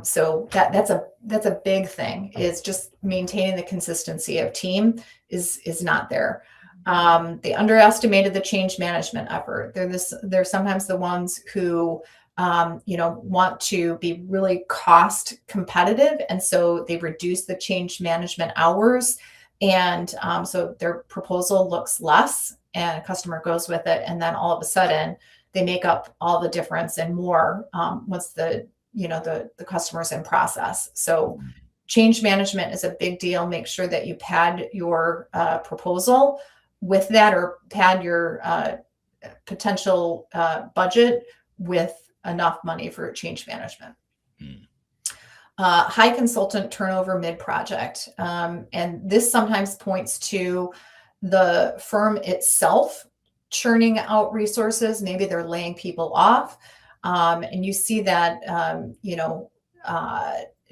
So that's a big thing, is just maintaining the consistency of team is not there. They underestimated the change management effort. They're sometimes the ones who want to be really cost competitive, and so they reduce the change management hours, and so their proposal looks less, and a customer goes with it, and then all of a sudden they make up all the difference and more once the customer's in process. So change management is a big deal. Make sure that you pad your proposal with that, or pad your potential budget with enough money for change management. High consultant turnover mid-project. And this sometimes points to the firm itself churning out resources. Maybe they're laying people off. And you see that,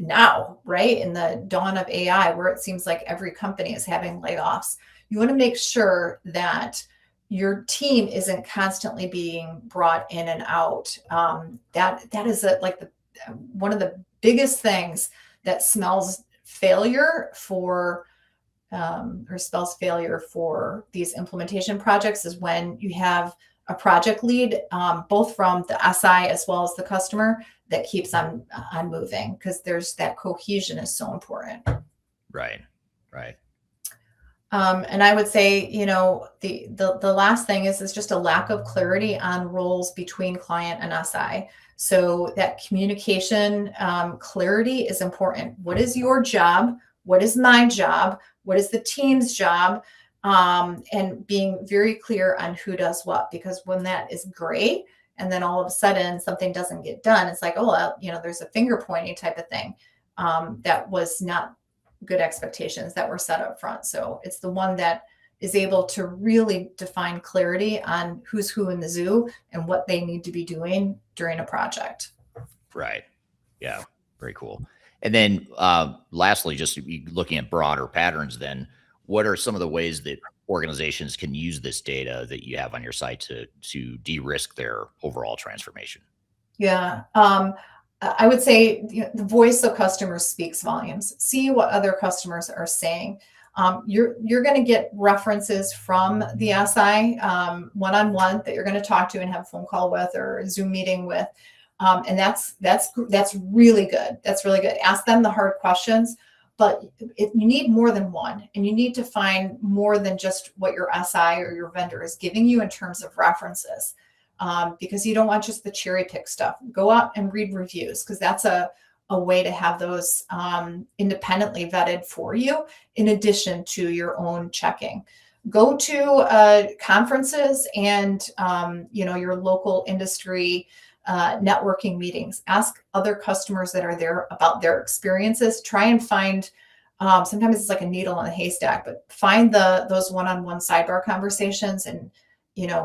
now, right, in the dawn of AI, where it seems like every company is having layoffs. You want to make sure that your team isn't constantly being brought in and out. That is one of the biggest things that smells failure for these implementation projects, is when you have a project lead, both from the SI as well as the customer, that keeps on moving, because there's that cohesion is so important. Right. And I would say, the last thing is just a lack of clarity on roles between client and SI. So that communication clarity is important. What is your job? What is my job? What is the team's job? And being very clear on who does what, because when that is gray, and then all of a sudden something doesn't get done, it's like, there's a finger pointing type of thing. That was not good expectations that were set up front. So it's the one that is able to really define clarity on who's who in the zoo and what they need to be doing during a project. Right. Yeah. Very cool. And then lastly, just looking at broader patterns, then what are some of the ways that organizations can use this data that you have on your site to de-risk their overall transformation? Yeah. I would say the voice of customers speaks volumes. See what other customers are saying. You're going to get references from the SI one-on-one that you're going to talk to and have a phone call with or a Zoom meeting with. And that's really good. That's really good. Ask them the hard questions, but you need more than one, and you need to find more than just what your SI or your vendor is giving you in terms of references. Because you don't want just the cherry pick stuff. Go out and read reviews, because that's a way to have those independently vetted for you, in addition to your own checking. Go to conferences and your local industry networking meetings. Ask other customers that are there about their experiences. Try and find, sometimes it's like a needle in a haystack, but find those one-on-one sidebar conversations, and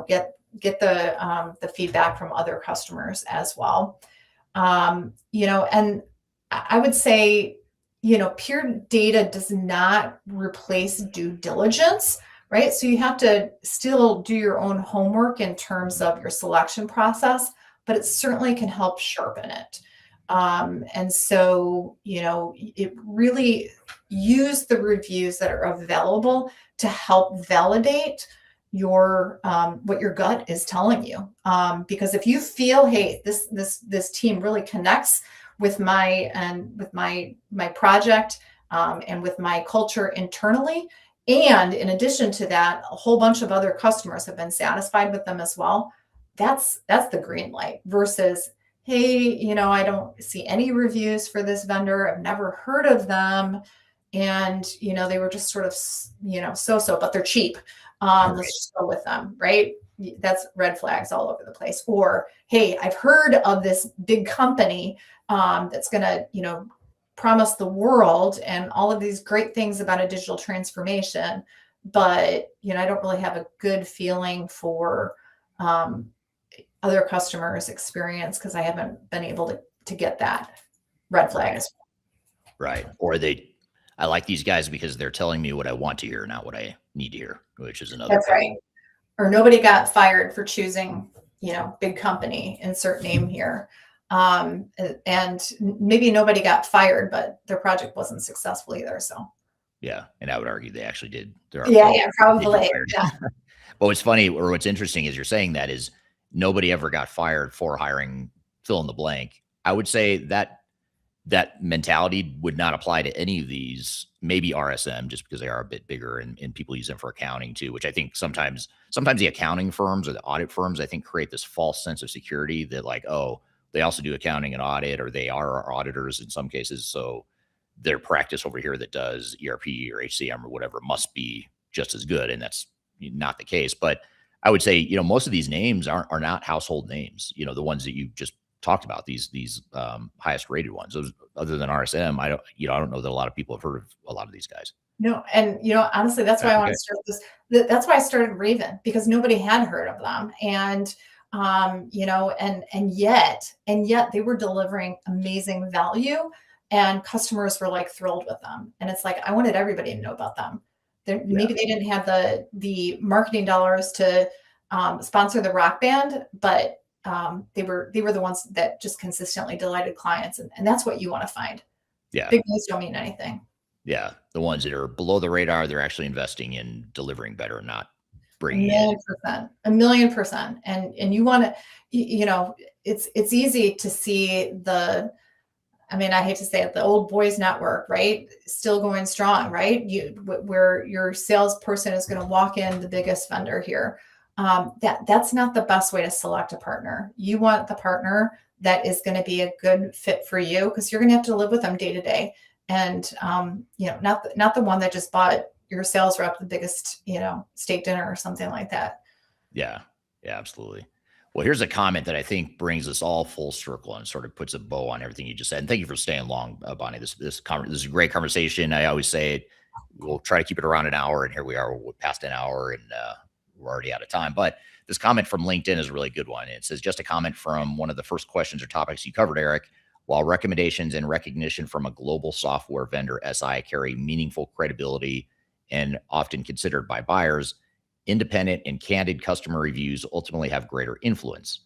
get the feedback from other customers as well. And I would say, peer data does not replace due diligence, right? So you have to still do your own homework in terms of your selection process, but it certainly can help sharpen it. And so, it really use the reviews that are available to help validate your what your gut is telling you, because if you feel, hey, this team really connects with my project and with my culture internally, and in addition to that, a whole bunch of other customers have been satisfied with them as well, that's the green light versus, hey, I don't see any reviews for this vendor. I've never heard of them. And, they were just sort of, so, but they're cheap. Let's just go with them, right? That's red flags all over the place. Or, hey, I've heard of this big company that's going to, promise the world and all of these great things about a digital transformation. But, I don't really have a good feeling for other customers' experience because I haven't been able to get that. Red flags. Right. Or I like these guys because they're telling me what I want to hear, not what I need to hear, which is another. That's right. Or nobody got fired for choosing, big company, insert name here. And maybe nobody got fired, but their project wasn't successful either. So. Yeah. And I would argue they actually did. Yeah, probably. Yeah. But what's funny or what's interesting is you're saying that is nobody ever got fired for hiring fill in the blank. I would say that mentality would not apply to any of these, maybe RSM, just because they are a bit bigger and people use them for accounting too, which I think sometimes the accounting firms or the audit firms, I think, create this false sense of security that like, oh, they also do accounting and audit, or they are our auditors in some cases. So their practice over here that does ERP or HCM or whatever must be just as good. And that's not the case. But I would say, most of these names are not household names, the ones that you just talked about, these highest rated ones. Those, other than RSM, I don't know that a lot of people have heard of a lot of these guys. No, and honestly, that's why I want to start this. That's why I started Raven, because nobody had heard of them, and and yet they were delivering amazing value, and customers were like thrilled with them. And it's like I wanted everybody to know about them. Maybe they didn't have the marketing dollars to sponsor the rock band, but they were the ones that just consistently delighted clients, and that's what you want to find. Yeah, big names don't mean anything. Yeah, the ones that are below the radar, they're actually investing in delivering better, not bringing in. 1,000,000%, and you want to, it's easy to see I hate to say it, the old boys network, right? Still going strong, right? Where your salesperson is going to walk in the biggest vendor here. That's not the best way to select a partner. You want the partner that is going to be a good fit for you, because you're going to have to live with them day to day. And, not the one that just bought your sales rep the biggest, steak dinner or something like that. Yeah, absolutely. Well, here's a comment that I think brings us all full circle and sort of puts a bow on everything you just said. And thank you for staying long, Bonnie. This is a great conversation. I always say it, we'll try to keep it around an hour, and here we are, we're past an hour, and we're already out of time. But this comment from LinkedIn is a really good one. It says, just a comment from one of the first questions or topics you covered, Eric. While recommendations and recognition from a global software vendor SI carry meaningful credibility and often considered by buyers, independent and candid customer reviews ultimately have greater influence.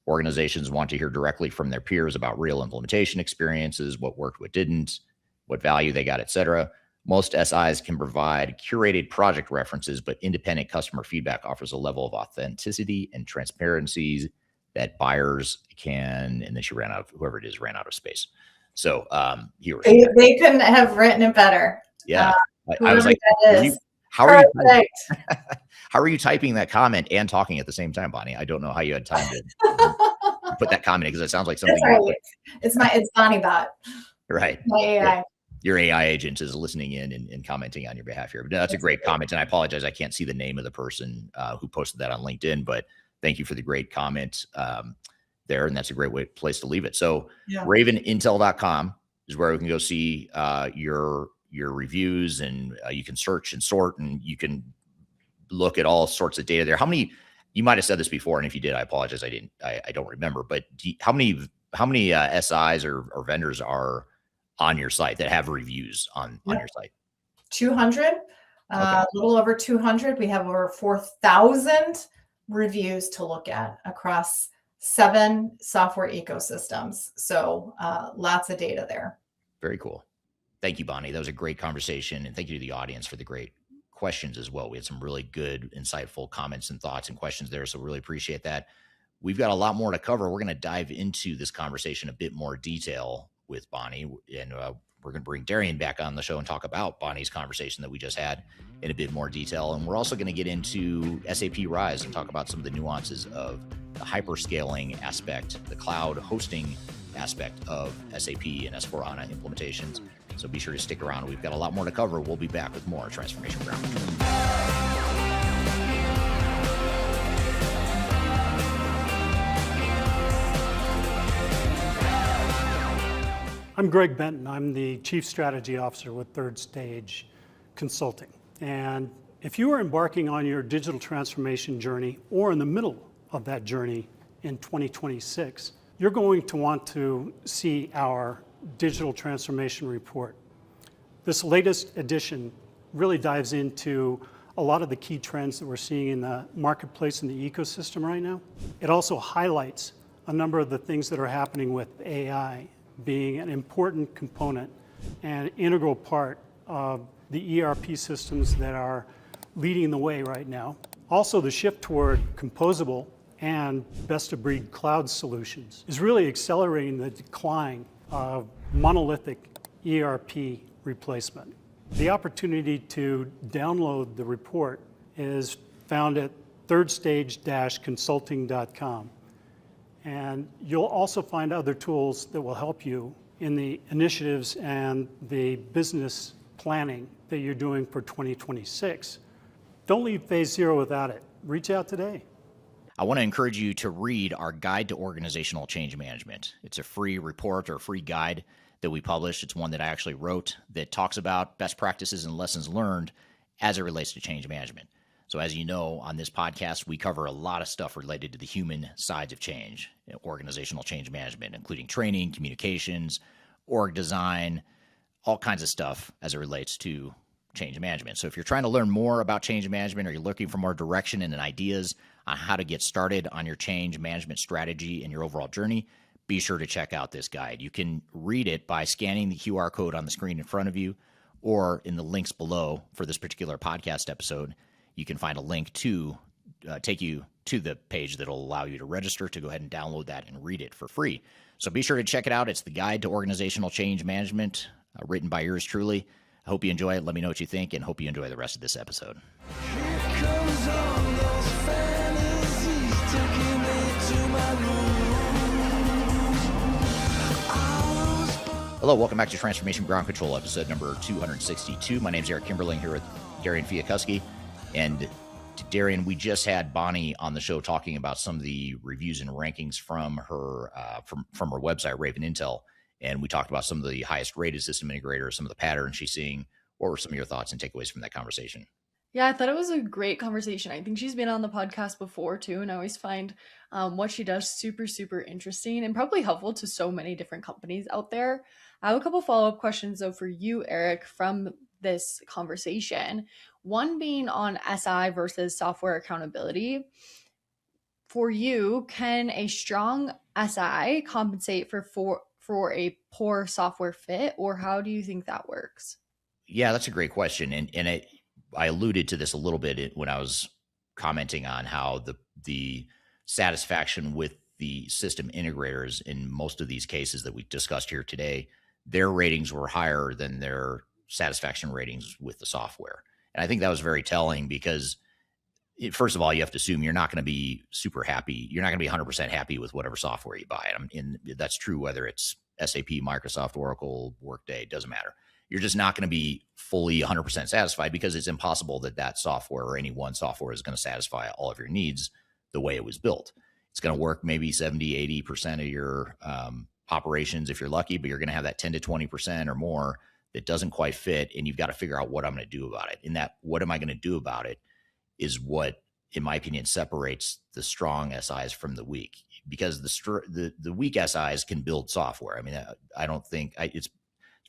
Organizations want to hear directly from their peers about real implementation experiences, what worked, what didn't, what value they got, etc. Most SIs can provide curated project references, but independent customer feedback offers a level of authenticity and transparency that buyers can, and then whoever it is ran out of space. So they couldn't have written it better. Yeah. I was like, how are you typing that comment and talking at the same time, Bonnie? I don't know how you had time to put that comment in, because it sounds like something. Right. It's Bonnie Bot. Right. My AI. Your AI agent is listening in and commenting on your behalf here. But no, that's a great comment. And I apologize, I can't see the name of the person who posted that on LinkedIn, but thank you for the great comment there. And that's a great place to leave it. So ravenintel.com is where we can go see your reviews, and you can search and sort, and you can look at all sorts of data there. How many, you might've said this before, and if you did, I apologize. I don't remember, but how many SIs or vendors are on your site that have reviews on your site? 200, a little over 200. We have over 4,000 reviews to look at across 7 software ecosystems. So lots of data there. Very cool. Thank you, Bonnie. That was a great conversation. And thank you to the audience for the great questions as well. We had some really good, insightful comments and thoughts and questions there. So really appreciate that. We've got a lot more to cover. We're going to dive into this conversation a bit more detail with Bonnie. And we're going to bring Darian back on the show and talk about Bonnie's conversation that we just had in a bit more detail. And we're also going to get into SAP Rise and talk about some of the nuances of the hyperscaling aspect, the cloud hosting aspect of SAP and S/4HANA implementations. So be sure to stick around. We've got a lot more to cover. We'll be back with more Transformation Ground Control. I'm Greg Benton. I'm the Chief Strategy Officer with Third Stage Consulting. And if you are embarking on your digital transformation journey or in the middle of that journey in 2026, you're going to want to see our digital transformation report. This latest edition really dives into a lot of the key trends that we're seeing in the marketplace and the ecosystem right now. It also highlights a number of the things that are happening with AI being an important component and integral part of the ERP systems that are leading the way right now. Also, the shift toward composable and best-of-breed cloud solutions is really accelerating the decline of monolithic ERP replacement. The opportunity to download the report is found at thirdstage-consulting.com. And you'll also find other tools that will help you in the initiatives and the business planning that you're doing for 2026. Don't leave phase zero without it. Reach out today. I want to encourage you to read our Guide to Organizational Change Management. It's a free report or free guide that we published. It's one that I actually wrote that talks about best practices and lessons learned as it relates to change management. So as you know, on this podcast, we cover a lot of stuff related to the human sides of change, organizational change management, including training, communications, org design, all kinds of stuff as it relates to change management. So if you're trying to learn more about change management or you're looking for more direction and ideas on how to get started on your change management strategy and your overall journey, be sure to check out this guide. You can read it by scanning the QR code on the screen in front of you or in the links below for this particular podcast episode. You can find a link to take you to the page that will allow you to register to go ahead and download that and read it for free. So be sure to check it out. It's the Guide to Organizational Change Management, written by yours truly. I hope you enjoy it. Let me know what you think, and hope you enjoy the rest of this episode. Hello, welcome back to Transformation Ground Control, episode number 262. My name is Eric Kimberling here with Darian Chwialkowski. And Darian, we just had Bonnie on the show talking about some of the reviews and rankings from her from her website, Raven Intel, and we talked about some of the highest rated system integrators, some of the patterns she's seeing. What were some of your thoughts and takeaways from that conversation? Yeah, I thought it was a great conversation. I think she's been on the podcast before too, and I always find what she does super, super interesting and probably helpful to so many different companies out there. I have a couple follow-up questions though for you, Eric, from this conversation. One being on SI versus software accountability. For you, can a strong SI compensate for a poor software fit, or how do you think that works? Yeah, that's a great question. And I alluded to this a little bit when I was commenting on how the satisfaction with the system integrators in most of these cases that we discussed here today, their ratings were higher than their satisfaction ratings with the software. And I think that was very telling because, first of all, you have to assume you're not going to be super happy. You're not going to be 100% happy with whatever software you buy. And that's true whether it's SAP, Microsoft, Oracle, Workday, doesn't matter. You're just not going to be fully 100% satisfied because it's impossible that software or any one software is going to satisfy all of your needs the way it was built. It's going to work maybe 70, 80% of your operations if you're lucky, but you're going to have that 10 to 20% or more that doesn't quite fit, and you've got to figure out what I'm going to do about it. And that what am I going to do about it is what, in my opinion, separates the strong SIs from the weak, because the weak SIs can build software. I mean, I don't think it's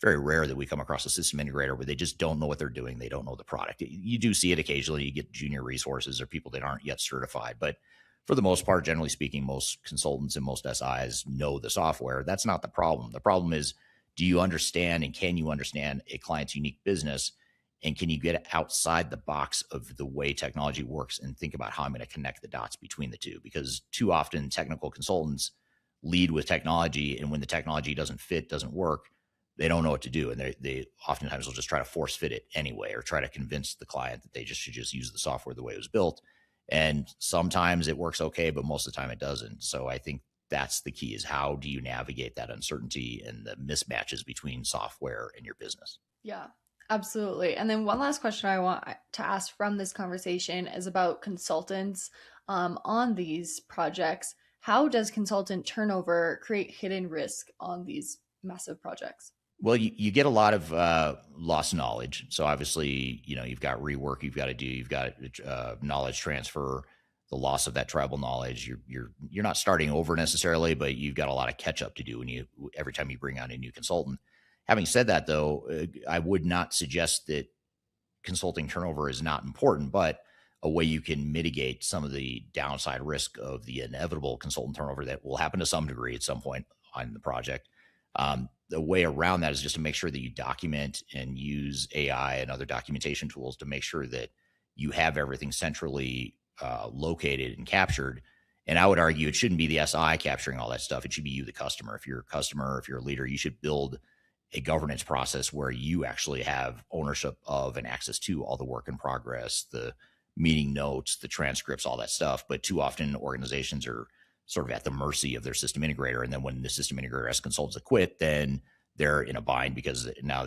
very rare that we come across a system integrator where they just don't know what they're doing. They don't know the product. You do see it occasionally. You get junior resources or people that aren't yet certified, but for the most part, generally speaking, most consultants and most SIs know the software. That's not the problem. The problem is, do you understand and can you understand a client's unique business? And can you get outside the box of the way technology works and think about how I'm going to connect the dots between the two? Because too often technical consultants lead with technology, and when the technology doesn't fit, doesn't work, they don't know what to do. And they oftentimes will just try to force fit it anyway, or try to convince the client that they should just use the software the way it was built. And sometimes it works okay, but most of the time it doesn't. So I think that's the key, is how do you navigate that uncertainty and the mismatches between software and your business? Yeah, absolutely. And then one last question I want to ask from this conversation is about consultants on these projects. How does consultant turnover create hidden risk on these massive projects? Well, you get a lot of lost knowledge. So obviously, you've got rework you've got to do. You've got knowledge transfer, the loss of that tribal knowledge. You're not starting over necessarily, but you've got a lot of catch up to do every time you bring on a new consultant. Having said that, though, I would not suggest that consulting turnover is not important, but a way you can mitigate some of the downside risk of the inevitable consultant turnover that will happen to some degree at some point on the project. The way around that is just to make sure that you document and use AI and other documentation tools to make sure that you have everything centrally located and captured. And I would argue it shouldn't be the SI capturing all that stuff. It should be you, the customer. If you're a customer, if you're a leader, you should build a governance process where you actually have ownership of and access to all the work in progress, the meeting notes, the transcripts, all that stuff. But too often organizations are sort of at the mercy of their system integrator. And then when the system integrator asks consultants to quit, then they're in a bind because now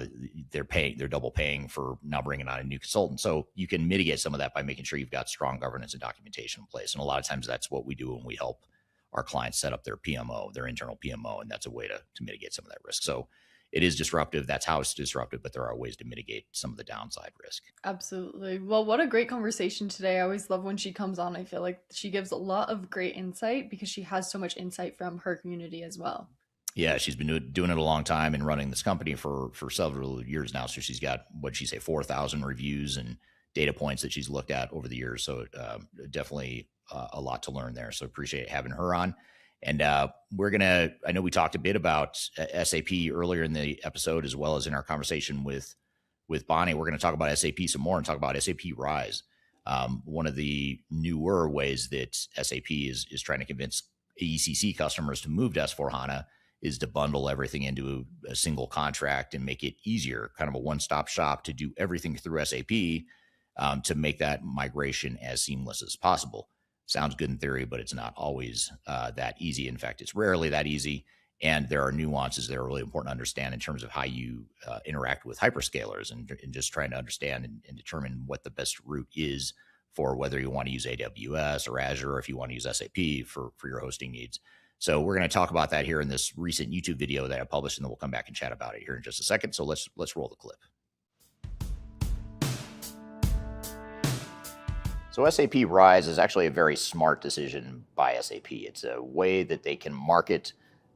they're double paying for now bringing on a new consultant. So you can mitigate some of that by making sure you've got strong governance and documentation in place. And a lot of times that's what we do when we help our clients set up their PMO, their internal PMO. And that's a way to mitigate some of that risk. So it is disruptive. That's how it's disruptive, but there are ways to mitigate some of the downside risk. Absolutely. Well, what a great conversation today. I always love when she comes on. I feel like she gives a lot of great insight because she has so much insight from her community as well. Yeah, she's been doing it a long time and running this company for several years now. So she's got, 4,000 reviews and data points that she's looked at over the years. So definitely a lot to learn there. So appreciate having her on. And I know we talked a bit about SAP earlier in the episode, as well as in our conversation with Bonnie. We're going to talk about SAP some more and talk about SAP Rise. One of the newer ways that SAP is trying to convince ECC customers to move to S4HANA is to bundle everything into a single contract and make it easier, kind of a one-stop shop to do everything through SAP to make that migration as seamless as possible. Sounds good in theory, but it's not always that easy. In fact, it's rarely that easy. And there are nuances that are really important to understand in terms of how you interact with hyperscalers and just trying to understand and determine what the best route is for whether you want to use AWS or Azure, or if you want to use SAP for your hosting needs. So we're going to talk about that here in this recent YouTube video that I published, and then we'll come back and chat about it here in just a second. So let's roll the clip. So SAP Rise is actually a very smart decision by SAP. It's a way that they can market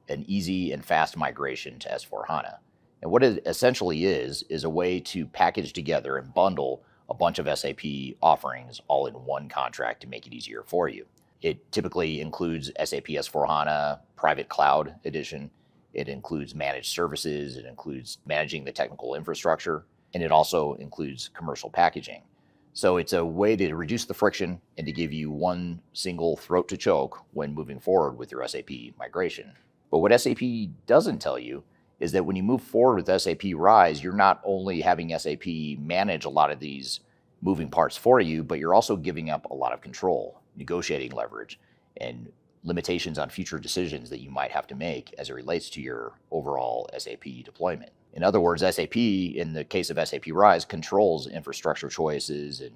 an easy and fast migration to S4HANA. And what it essentially is a way to package together and bundle a bunch of SAP offerings all in one contract to make it easier for you. It typically includes SAP S4HANA Private Cloud Edition. It includes managed services. It includes managing the technical infrastructure. And it also includes commercial packaging. So it's a way to reduce the friction and to give you one single throat to choke when moving forward with your SAP migration. But what SAP doesn't tell you is that when you move forward with SAP Rise, you're not only having SAP manage a lot of these moving parts for you, but you're also giving up a lot of control, negotiating leverage, and limitations on future decisions that you might have to make as it relates to your overall SAP deployment. In other words, SAP, in the case of SAP Rise, controls infrastructure choices and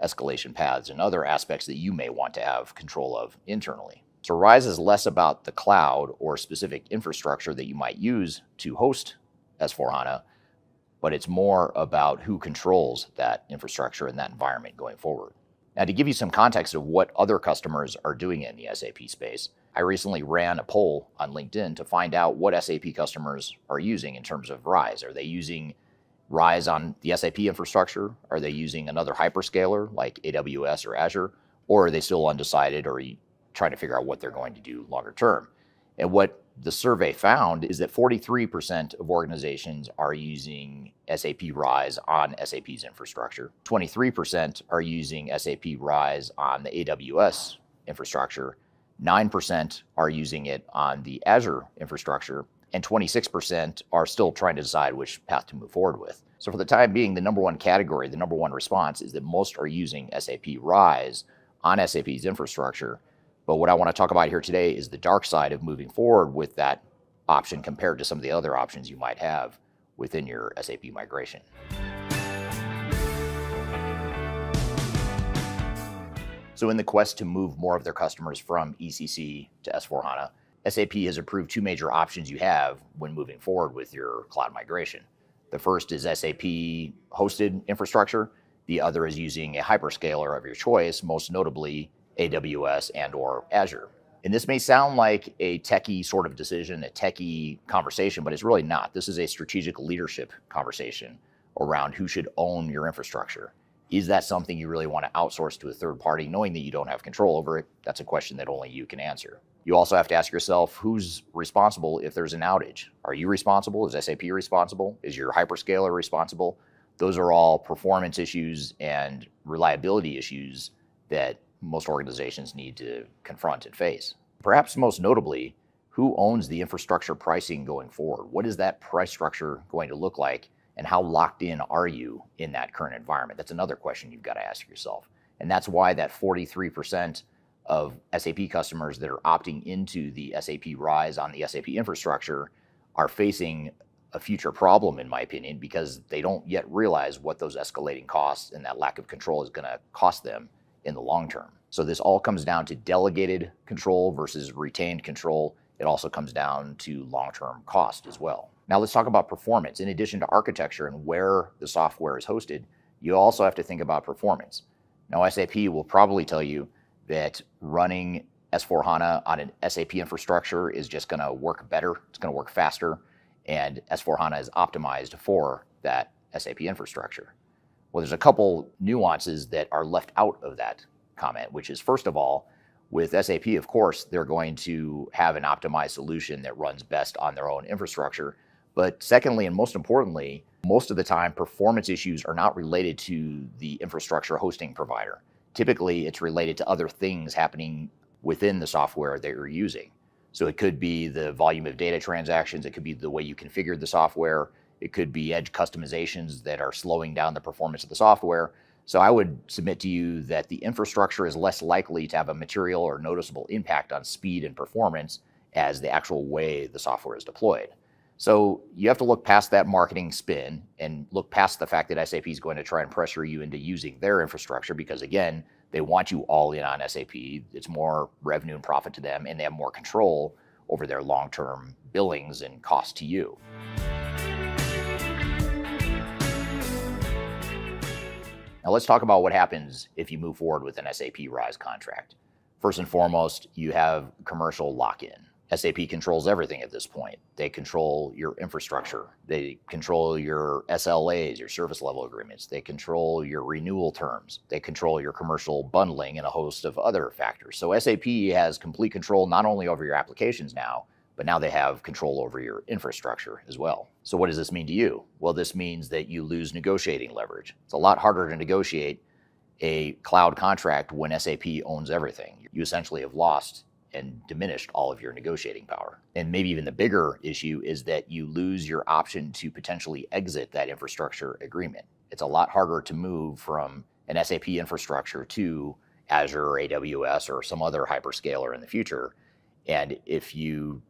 escalation paths and other aspects that you may want to have control of internally. So Rise is less about the cloud or specific infrastructure that you might use to host S4HANA, but it's more about who controls that infrastructure and that environment going forward. Now, to give you some context of what other customers are doing in the SAP space, I recently ran a poll on LinkedIn to find out what SAP customers are using in terms of Rise. Are they using Rise on the SAP infrastructure? Are they using another hyperscaler like AWS or Azure? Or are they still undecided or trying to figure out what they're going to do longer term? And what the survey found is that 43% of organizations are using SAP Rise on SAP's infrastructure. 23% are using SAP Rise on the AWS infrastructure. 9% are using it on the Azure infrastructure, and 26% are still trying to decide which path to move forward with. So for the time being, the number one category, the number one response is that most are using SAP Rise on SAP's infrastructure. But what I want to talk about here today is the dark side of moving forward with that option compared to some of the other options you might have within your SAP migration. So in the quest to move more of their customers from ECC to S/4HANA, SAP has approved two major options you have when moving forward with your cloud migration. The first is SAP hosted infrastructure. The other is using a hyperscaler of your choice, most notably AWS and or Azure. And this may sound like a techie sort of decision, a techie conversation, but it's really not. This is a strategic leadership conversation around who should own your infrastructure. Is that something you really want to outsource to a third party, knowing that you don't have control over it? That's a question that only you can answer. You also have to ask yourself, who's responsible if there's an outage? Are you responsible? Is SAP responsible? Is your hyperscaler responsible? Those are all performance issues and reliability issues that most organizations need to confront and face. Perhaps most notably, who owns the infrastructure pricing going forward? What is that price structure going to look like? And how locked in are you in that current environment? That's another question you've got to ask yourself. And that's why that 43% of SAP customers that are opting into the SAP RISE on the SAP infrastructure are facing a future problem, in my opinion, because they don't yet realize what those escalating costs and that lack of control is going to cost them in the long term. So this all comes down to delegated control versus retained control. It also comes down to long-term cost as well. Now let's talk about performance. In addition to architecture and where the software is hosted, you also have to think about performance. Now SAP will probably tell you that running S/4HANA on an SAP infrastructure is just going to work better, it's going to work faster, and S/4HANA is optimized for that SAP infrastructure. Well, there's a couple nuances that are left out of that comment, which is, first of all, with SAP, of course, they're going to have an optimized solution that runs best on their own infrastructure. But secondly, and most importantly, most of the time, performance issues are not related to the infrastructure hosting provider. Typically, it's related to other things happening within the software that you're using. So it could be the volume of data transactions, it could be the way you configured the software, it could be edge customizations that are slowing down the performance of the software. So I would submit to you that the infrastructure is less likely to have a material or noticeable impact on speed and performance as the actual way the software is deployed. So you have to look past that marketing spin and look past the fact that SAP is going to try and pressure you into using their infrastructure because, again, they want you all in on SAP. It's more revenue and profit to them, and they have more control over their long-term billings and cost to you. Now let's talk about what happens if you move forward with an SAP RISE contract. First and foremost, you have commercial lock-in. SAP controls everything at this point. They control your infrastructure. They control your SLAs, your service level agreements. They control your renewal terms. They control your commercial bundling and a host of other factors. So SAP has complete control not only over your applications now, but now they have control over your infrastructure as well. So what does this mean to you? Well, this means that you lose negotiating leverage. It's a lot harder to negotiate a cloud contract when SAP owns everything. You essentially have lost and diminished all of your negotiating power. And maybe even the bigger issue is that you lose your option to potentially exit that infrastructure agreement. It's a lot harder to move from an SAP infrastructure to Azure or AWS or some other hyperscaler in the future. And if you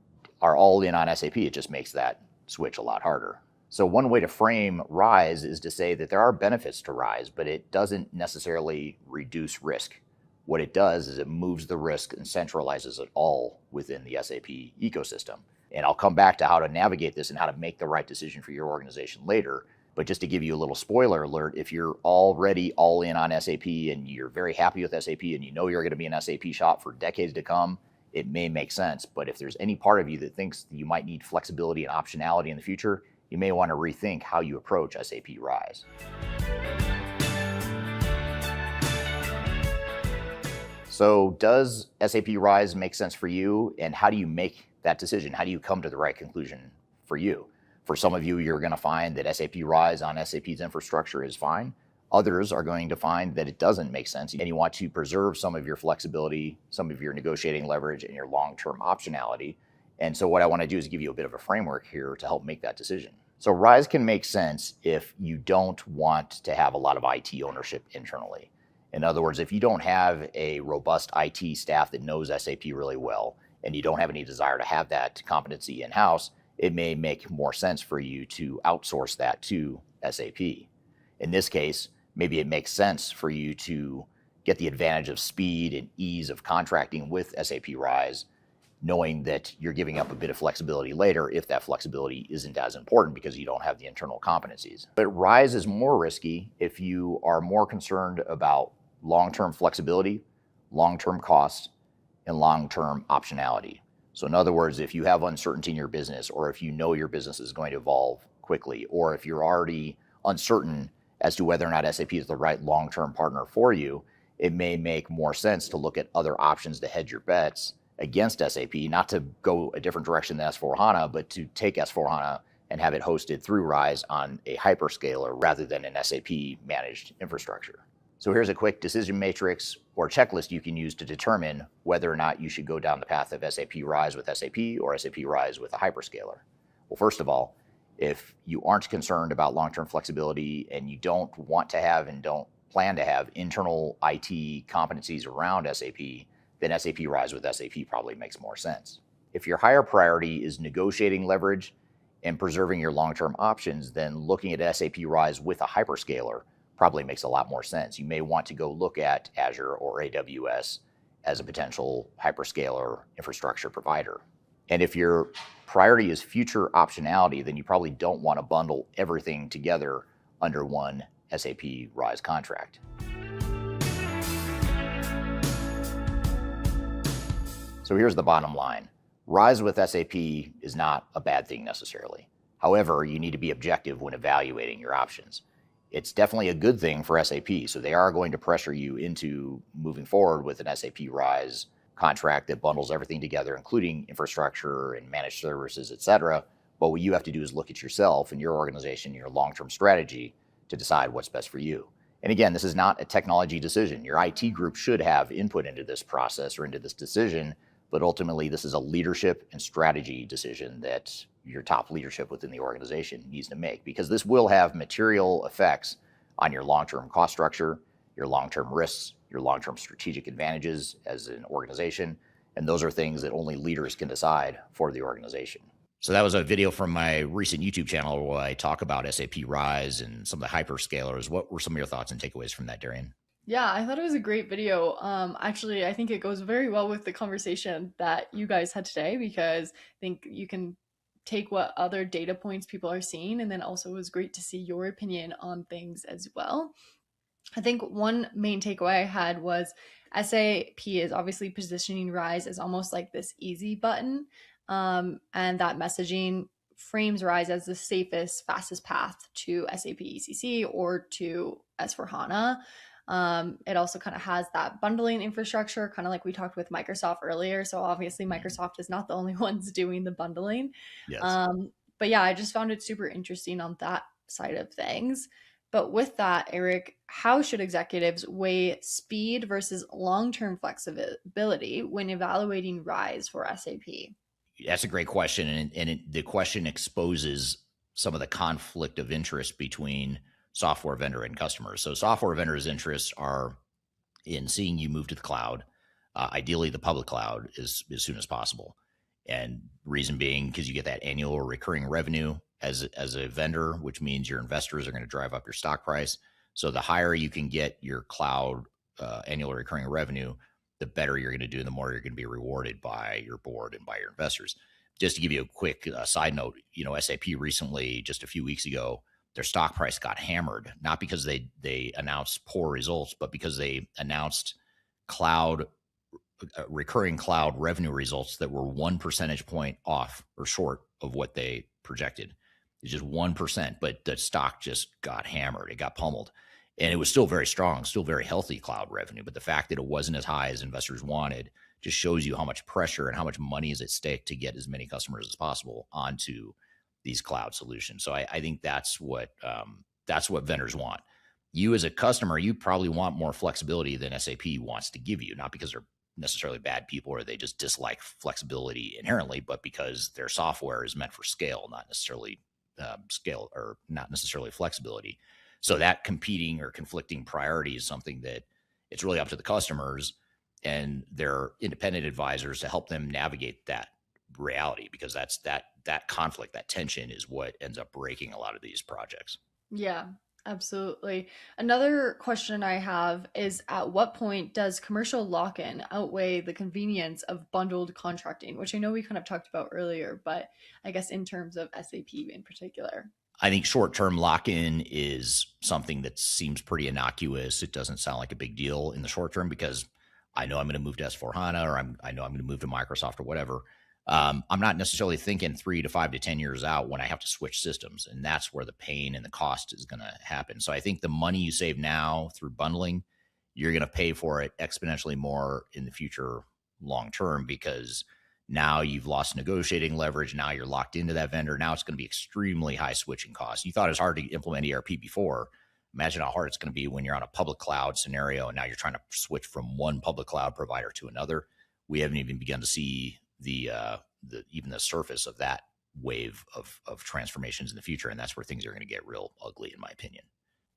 are all in on SAP, it just makes that switch a lot harder. So one way to frame RISE is to say that there are benefits to RISE, but it doesn't necessarily reduce risk. What it does is it moves the risk and centralizes it all within the SAP ecosystem. And I'll come back to how to navigate this and how to make the right decision for your organization later. But just to give you a little spoiler alert, if you're already all in on SAP and you're very happy with SAP and you know you're going to be an SAP shop for decades to come, it may make sense. But if there's any part of you that thinks that you might need flexibility and optionality in the future, you may want to rethink how you approach SAP RISE. So does SAP RISE make sense for you? And how do you make that decision? How do you come to the right conclusion for you? For some of you, you're going to find that SAP RISE on SAP's infrastructure is fine. Others are going to find that it doesn't make sense, and you want to preserve some of your flexibility, some of your negotiating leverage, and your long-term optionality. And so what I want to do is give you a bit of a framework here to help make that decision. So RISE can make sense if you don't want to have a lot of IT ownership internally. In other words, if you don't have a robust IT staff that knows SAP really well, and you don't have any desire to have that competency in-house, it may make more sense for you to outsource that to SAP. In this case, maybe it makes sense for you to get the advantage of speed and ease of contracting with SAP Rise, knowing that you're giving up a bit of flexibility later if that flexibility isn't as important because you don't have the internal competencies. But Rise is more risky if you are more concerned about long-term flexibility, long-term costs, and long-term optionality. So in other words, if you have uncertainty in your business, or if you know your business is going to evolve quickly, or if you're already uncertain as to whether or not SAP is the right long-term partner for you, it may make more sense to look at other options to hedge your bets against SAP, not to go a different direction than S4HANA, but to take S4HANA and have it hosted through Rise on a hyperscaler rather than an SAP managed infrastructure. So here's a quick decision matrix or checklist you can use to determine whether or not you should go down the path of SAP Rise with SAP or SAP Rise with a hyperscaler. Well, first of all, if you aren't concerned about long-term flexibility and you don't want to have and don't plan to have internal IT competencies around SAP, then SAP Rise with SAP probably makes more sense. If your higher priority is negotiating leverage and preserving your long-term options, then looking at SAP Rise with a hyperscaler probably makes a lot more sense. You may want to go look at Azure or AWS as a potential hyperscaler infrastructure provider. And if your priority is future optionality, then you probably don't want to bundle everything together under one SAP Rise contract. So here's the bottom line. Rise with SAP is not a bad thing necessarily. However, you need to be objective when evaluating your options. It's definitely a good thing for SAP, so they are going to pressure you into moving forward with an SAP Rise contract that bundles everything together, including infrastructure and managed services, et cetera. But what you have to do is look at yourself and your organization, your long-term strategy to decide what's best for you. And again, this is not a technology decision. Your IT group should have input into this process or into this decision, but ultimately this is a leadership and strategy decision that your top leadership within the organization needs to make, because this will have material effects on your long-term cost structure, your long-term risks, your long-term strategic advantages as an organization. And those are things that only leaders can decide for the organization. So that was a video from my recent YouTube channel where I talk about SAP Rise and some of the hyperscalers. What were some of your thoughts and takeaways from that, Darian? Yeah, I thought it was a great video. Actually, I think it goes very well with the conversation that you guys had today, because I think you can take what other data points people are seeing, and then also it was great to see your opinion on things as well. I think one main takeaway I had was SAP is obviously positioning Rise as almost like this easy button, and that messaging frames Rise as the safest, fastest path to SAP ECC or to S4HANA. It also kind of has that bundling infrastructure, kind of like we talked with Microsoft earlier. So obviously Microsoft is not the only ones doing the bundling. Yes. But yeah, I just found it super interesting on that side of things. But with that, Eric, how should executives weigh speed versus long-term flexibility when evaluating Rise for SAP? That's a great question. And the question exposes some of the conflict of interest between software vendor and customers. So software vendors' interests are in seeing you move to the cloud, ideally the public cloud as soon as possible. And reason being, because you get that annual or recurring revenue as a vendor, which means your investors are going to drive up your stock price. So the higher you can get your cloud annual recurring revenue, the better you're going to do, and the more you're going to be rewarded by your board and by your investors. Just to give you a quick side note, SAP recently, just a few weeks ago, their stock price got hammered, not because they announced poor results, but because they announced recurring cloud revenue results that were 1 percentage point off or short of what they projected. It's just 1%, but the stock just got hammered. It got pummeled. And it was still very strong, still very healthy cloud revenue. But the fact that it wasn't as high as investors wanted just shows you how much pressure and how much money is at stake to get as many customers as possible onto these cloud solutions. So I think that's what vendors want. You as a customer, you probably want more flexibility than SAP wants to give you, not because they're necessarily bad people or they just dislike flexibility inherently, but because their software is meant for scale, not necessarily flexibility. So that competing or conflicting priority is something that It's really up to the customers and their independent advisors to help them navigate that reality, because that's that conflict, that tension is what ends up breaking a lot of these projects. Yeah, absolutely. Another question I have is, at what point does commercial lock-in outweigh the convenience of bundled contracting, which I know we kind of talked about earlier, but I guess in terms of SAP in particular. I think short-term lock-in is something that seems pretty innocuous. It doesn't sound like a big deal in the short term because I know I'm going to move to S/4HANA, or I know I'm going to move to Microsoft or whatever. I'm not necessarily thinking 3 to 5 to 10 years out when I have to switch systems, and that's where the pain and the cost is going to happen. So I think the money you save now through bundling, you're going to pay for it exponentially more in the future long term, because now you've lost negotiating leverage. Now you're locked into that vendor. Now it's going to be extremely high switching costs. You thought it was hard to implement ERP before. Imagine how hard it's going to be when you're on a public cloud scenario and now you're trying to switch from one public cloud provider to another. We haven't even begun to see even the surface of that wave of transformations in the future, and that's where things are going to get real ugly, in my opinion.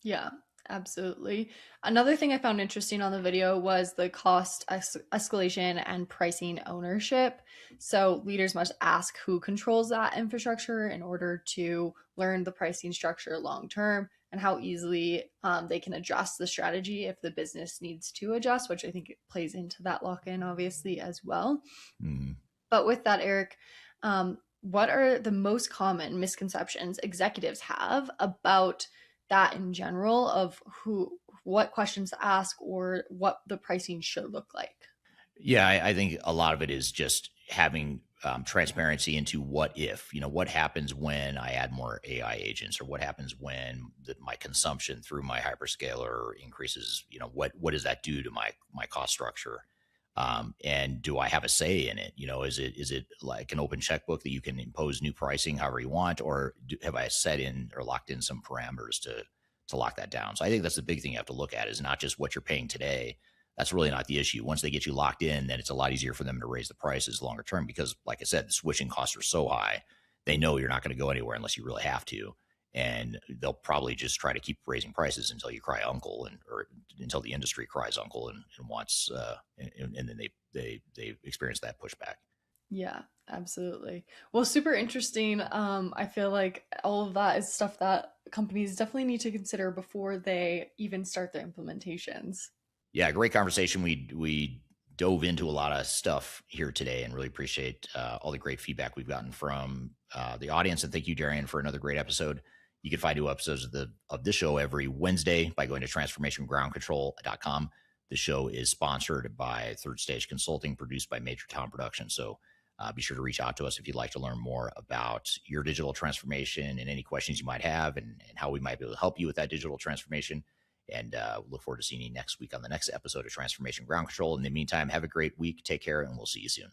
Yeah, absolutely. Another thing I found interesting on the video was the cost escalation and pricing ownership. So leaders must ask who controls that infrastructure in order to learn the pricing structure long term, and how easily they can adjust the strategy if the business needs to adjust, which I think plays into that lock-in obviously as well. Mm. But with that, Eric, what are the most common misconceptions executives have about that in general, of what questions to ask or what the pricing should look like? Yeah, I think a lot of it is just having transparency into what happens when I add more AI agents, or what happens when my consumption through my hyperscaler increases. What does that do to my cost structure? And do I have a say in it? Is it like an open checkbook that you can impose new pricing however you want, or have I set in or locked in some parameters to lock that down? So I think that's the big thing you have to look at, is not just what you're paying today. That's really not the issue. Once they get you locked in, then it's a lot easier for them to raise the prices longer term, because like I said, the switching costs are so high. They know you're not going to go anywhere unless you really have to. And they'll probably just try to keep raising prices until you cry uncle, or until the industry cries uncle and wants, and then they experience that pushback. Yeah, absolutely. Well, super interesting. I feel like all of that is stuff that companies definitely need to consider before they even start their implementations. Yeah, great conversation. We dove into a lot of stuff here today, and really appreciate all the great feedback we've gotten from the audience. And thank you, Darian, for another great episode. You can find new episodes of this show every Wednesday by going to transformationgroundcontrol.com. The show is sponsored by Third Stage Consulting, produced by Major Town Production. So be sure to reach out to us if you'd like to learn more about your digital transformation and any questions you might have, and how we might be able to help you with that digital transformation. And look forward to seeing you next week on the next episode of Transformation Ground Control. In the meantime, have a great week. Take care, and we'll see you soon.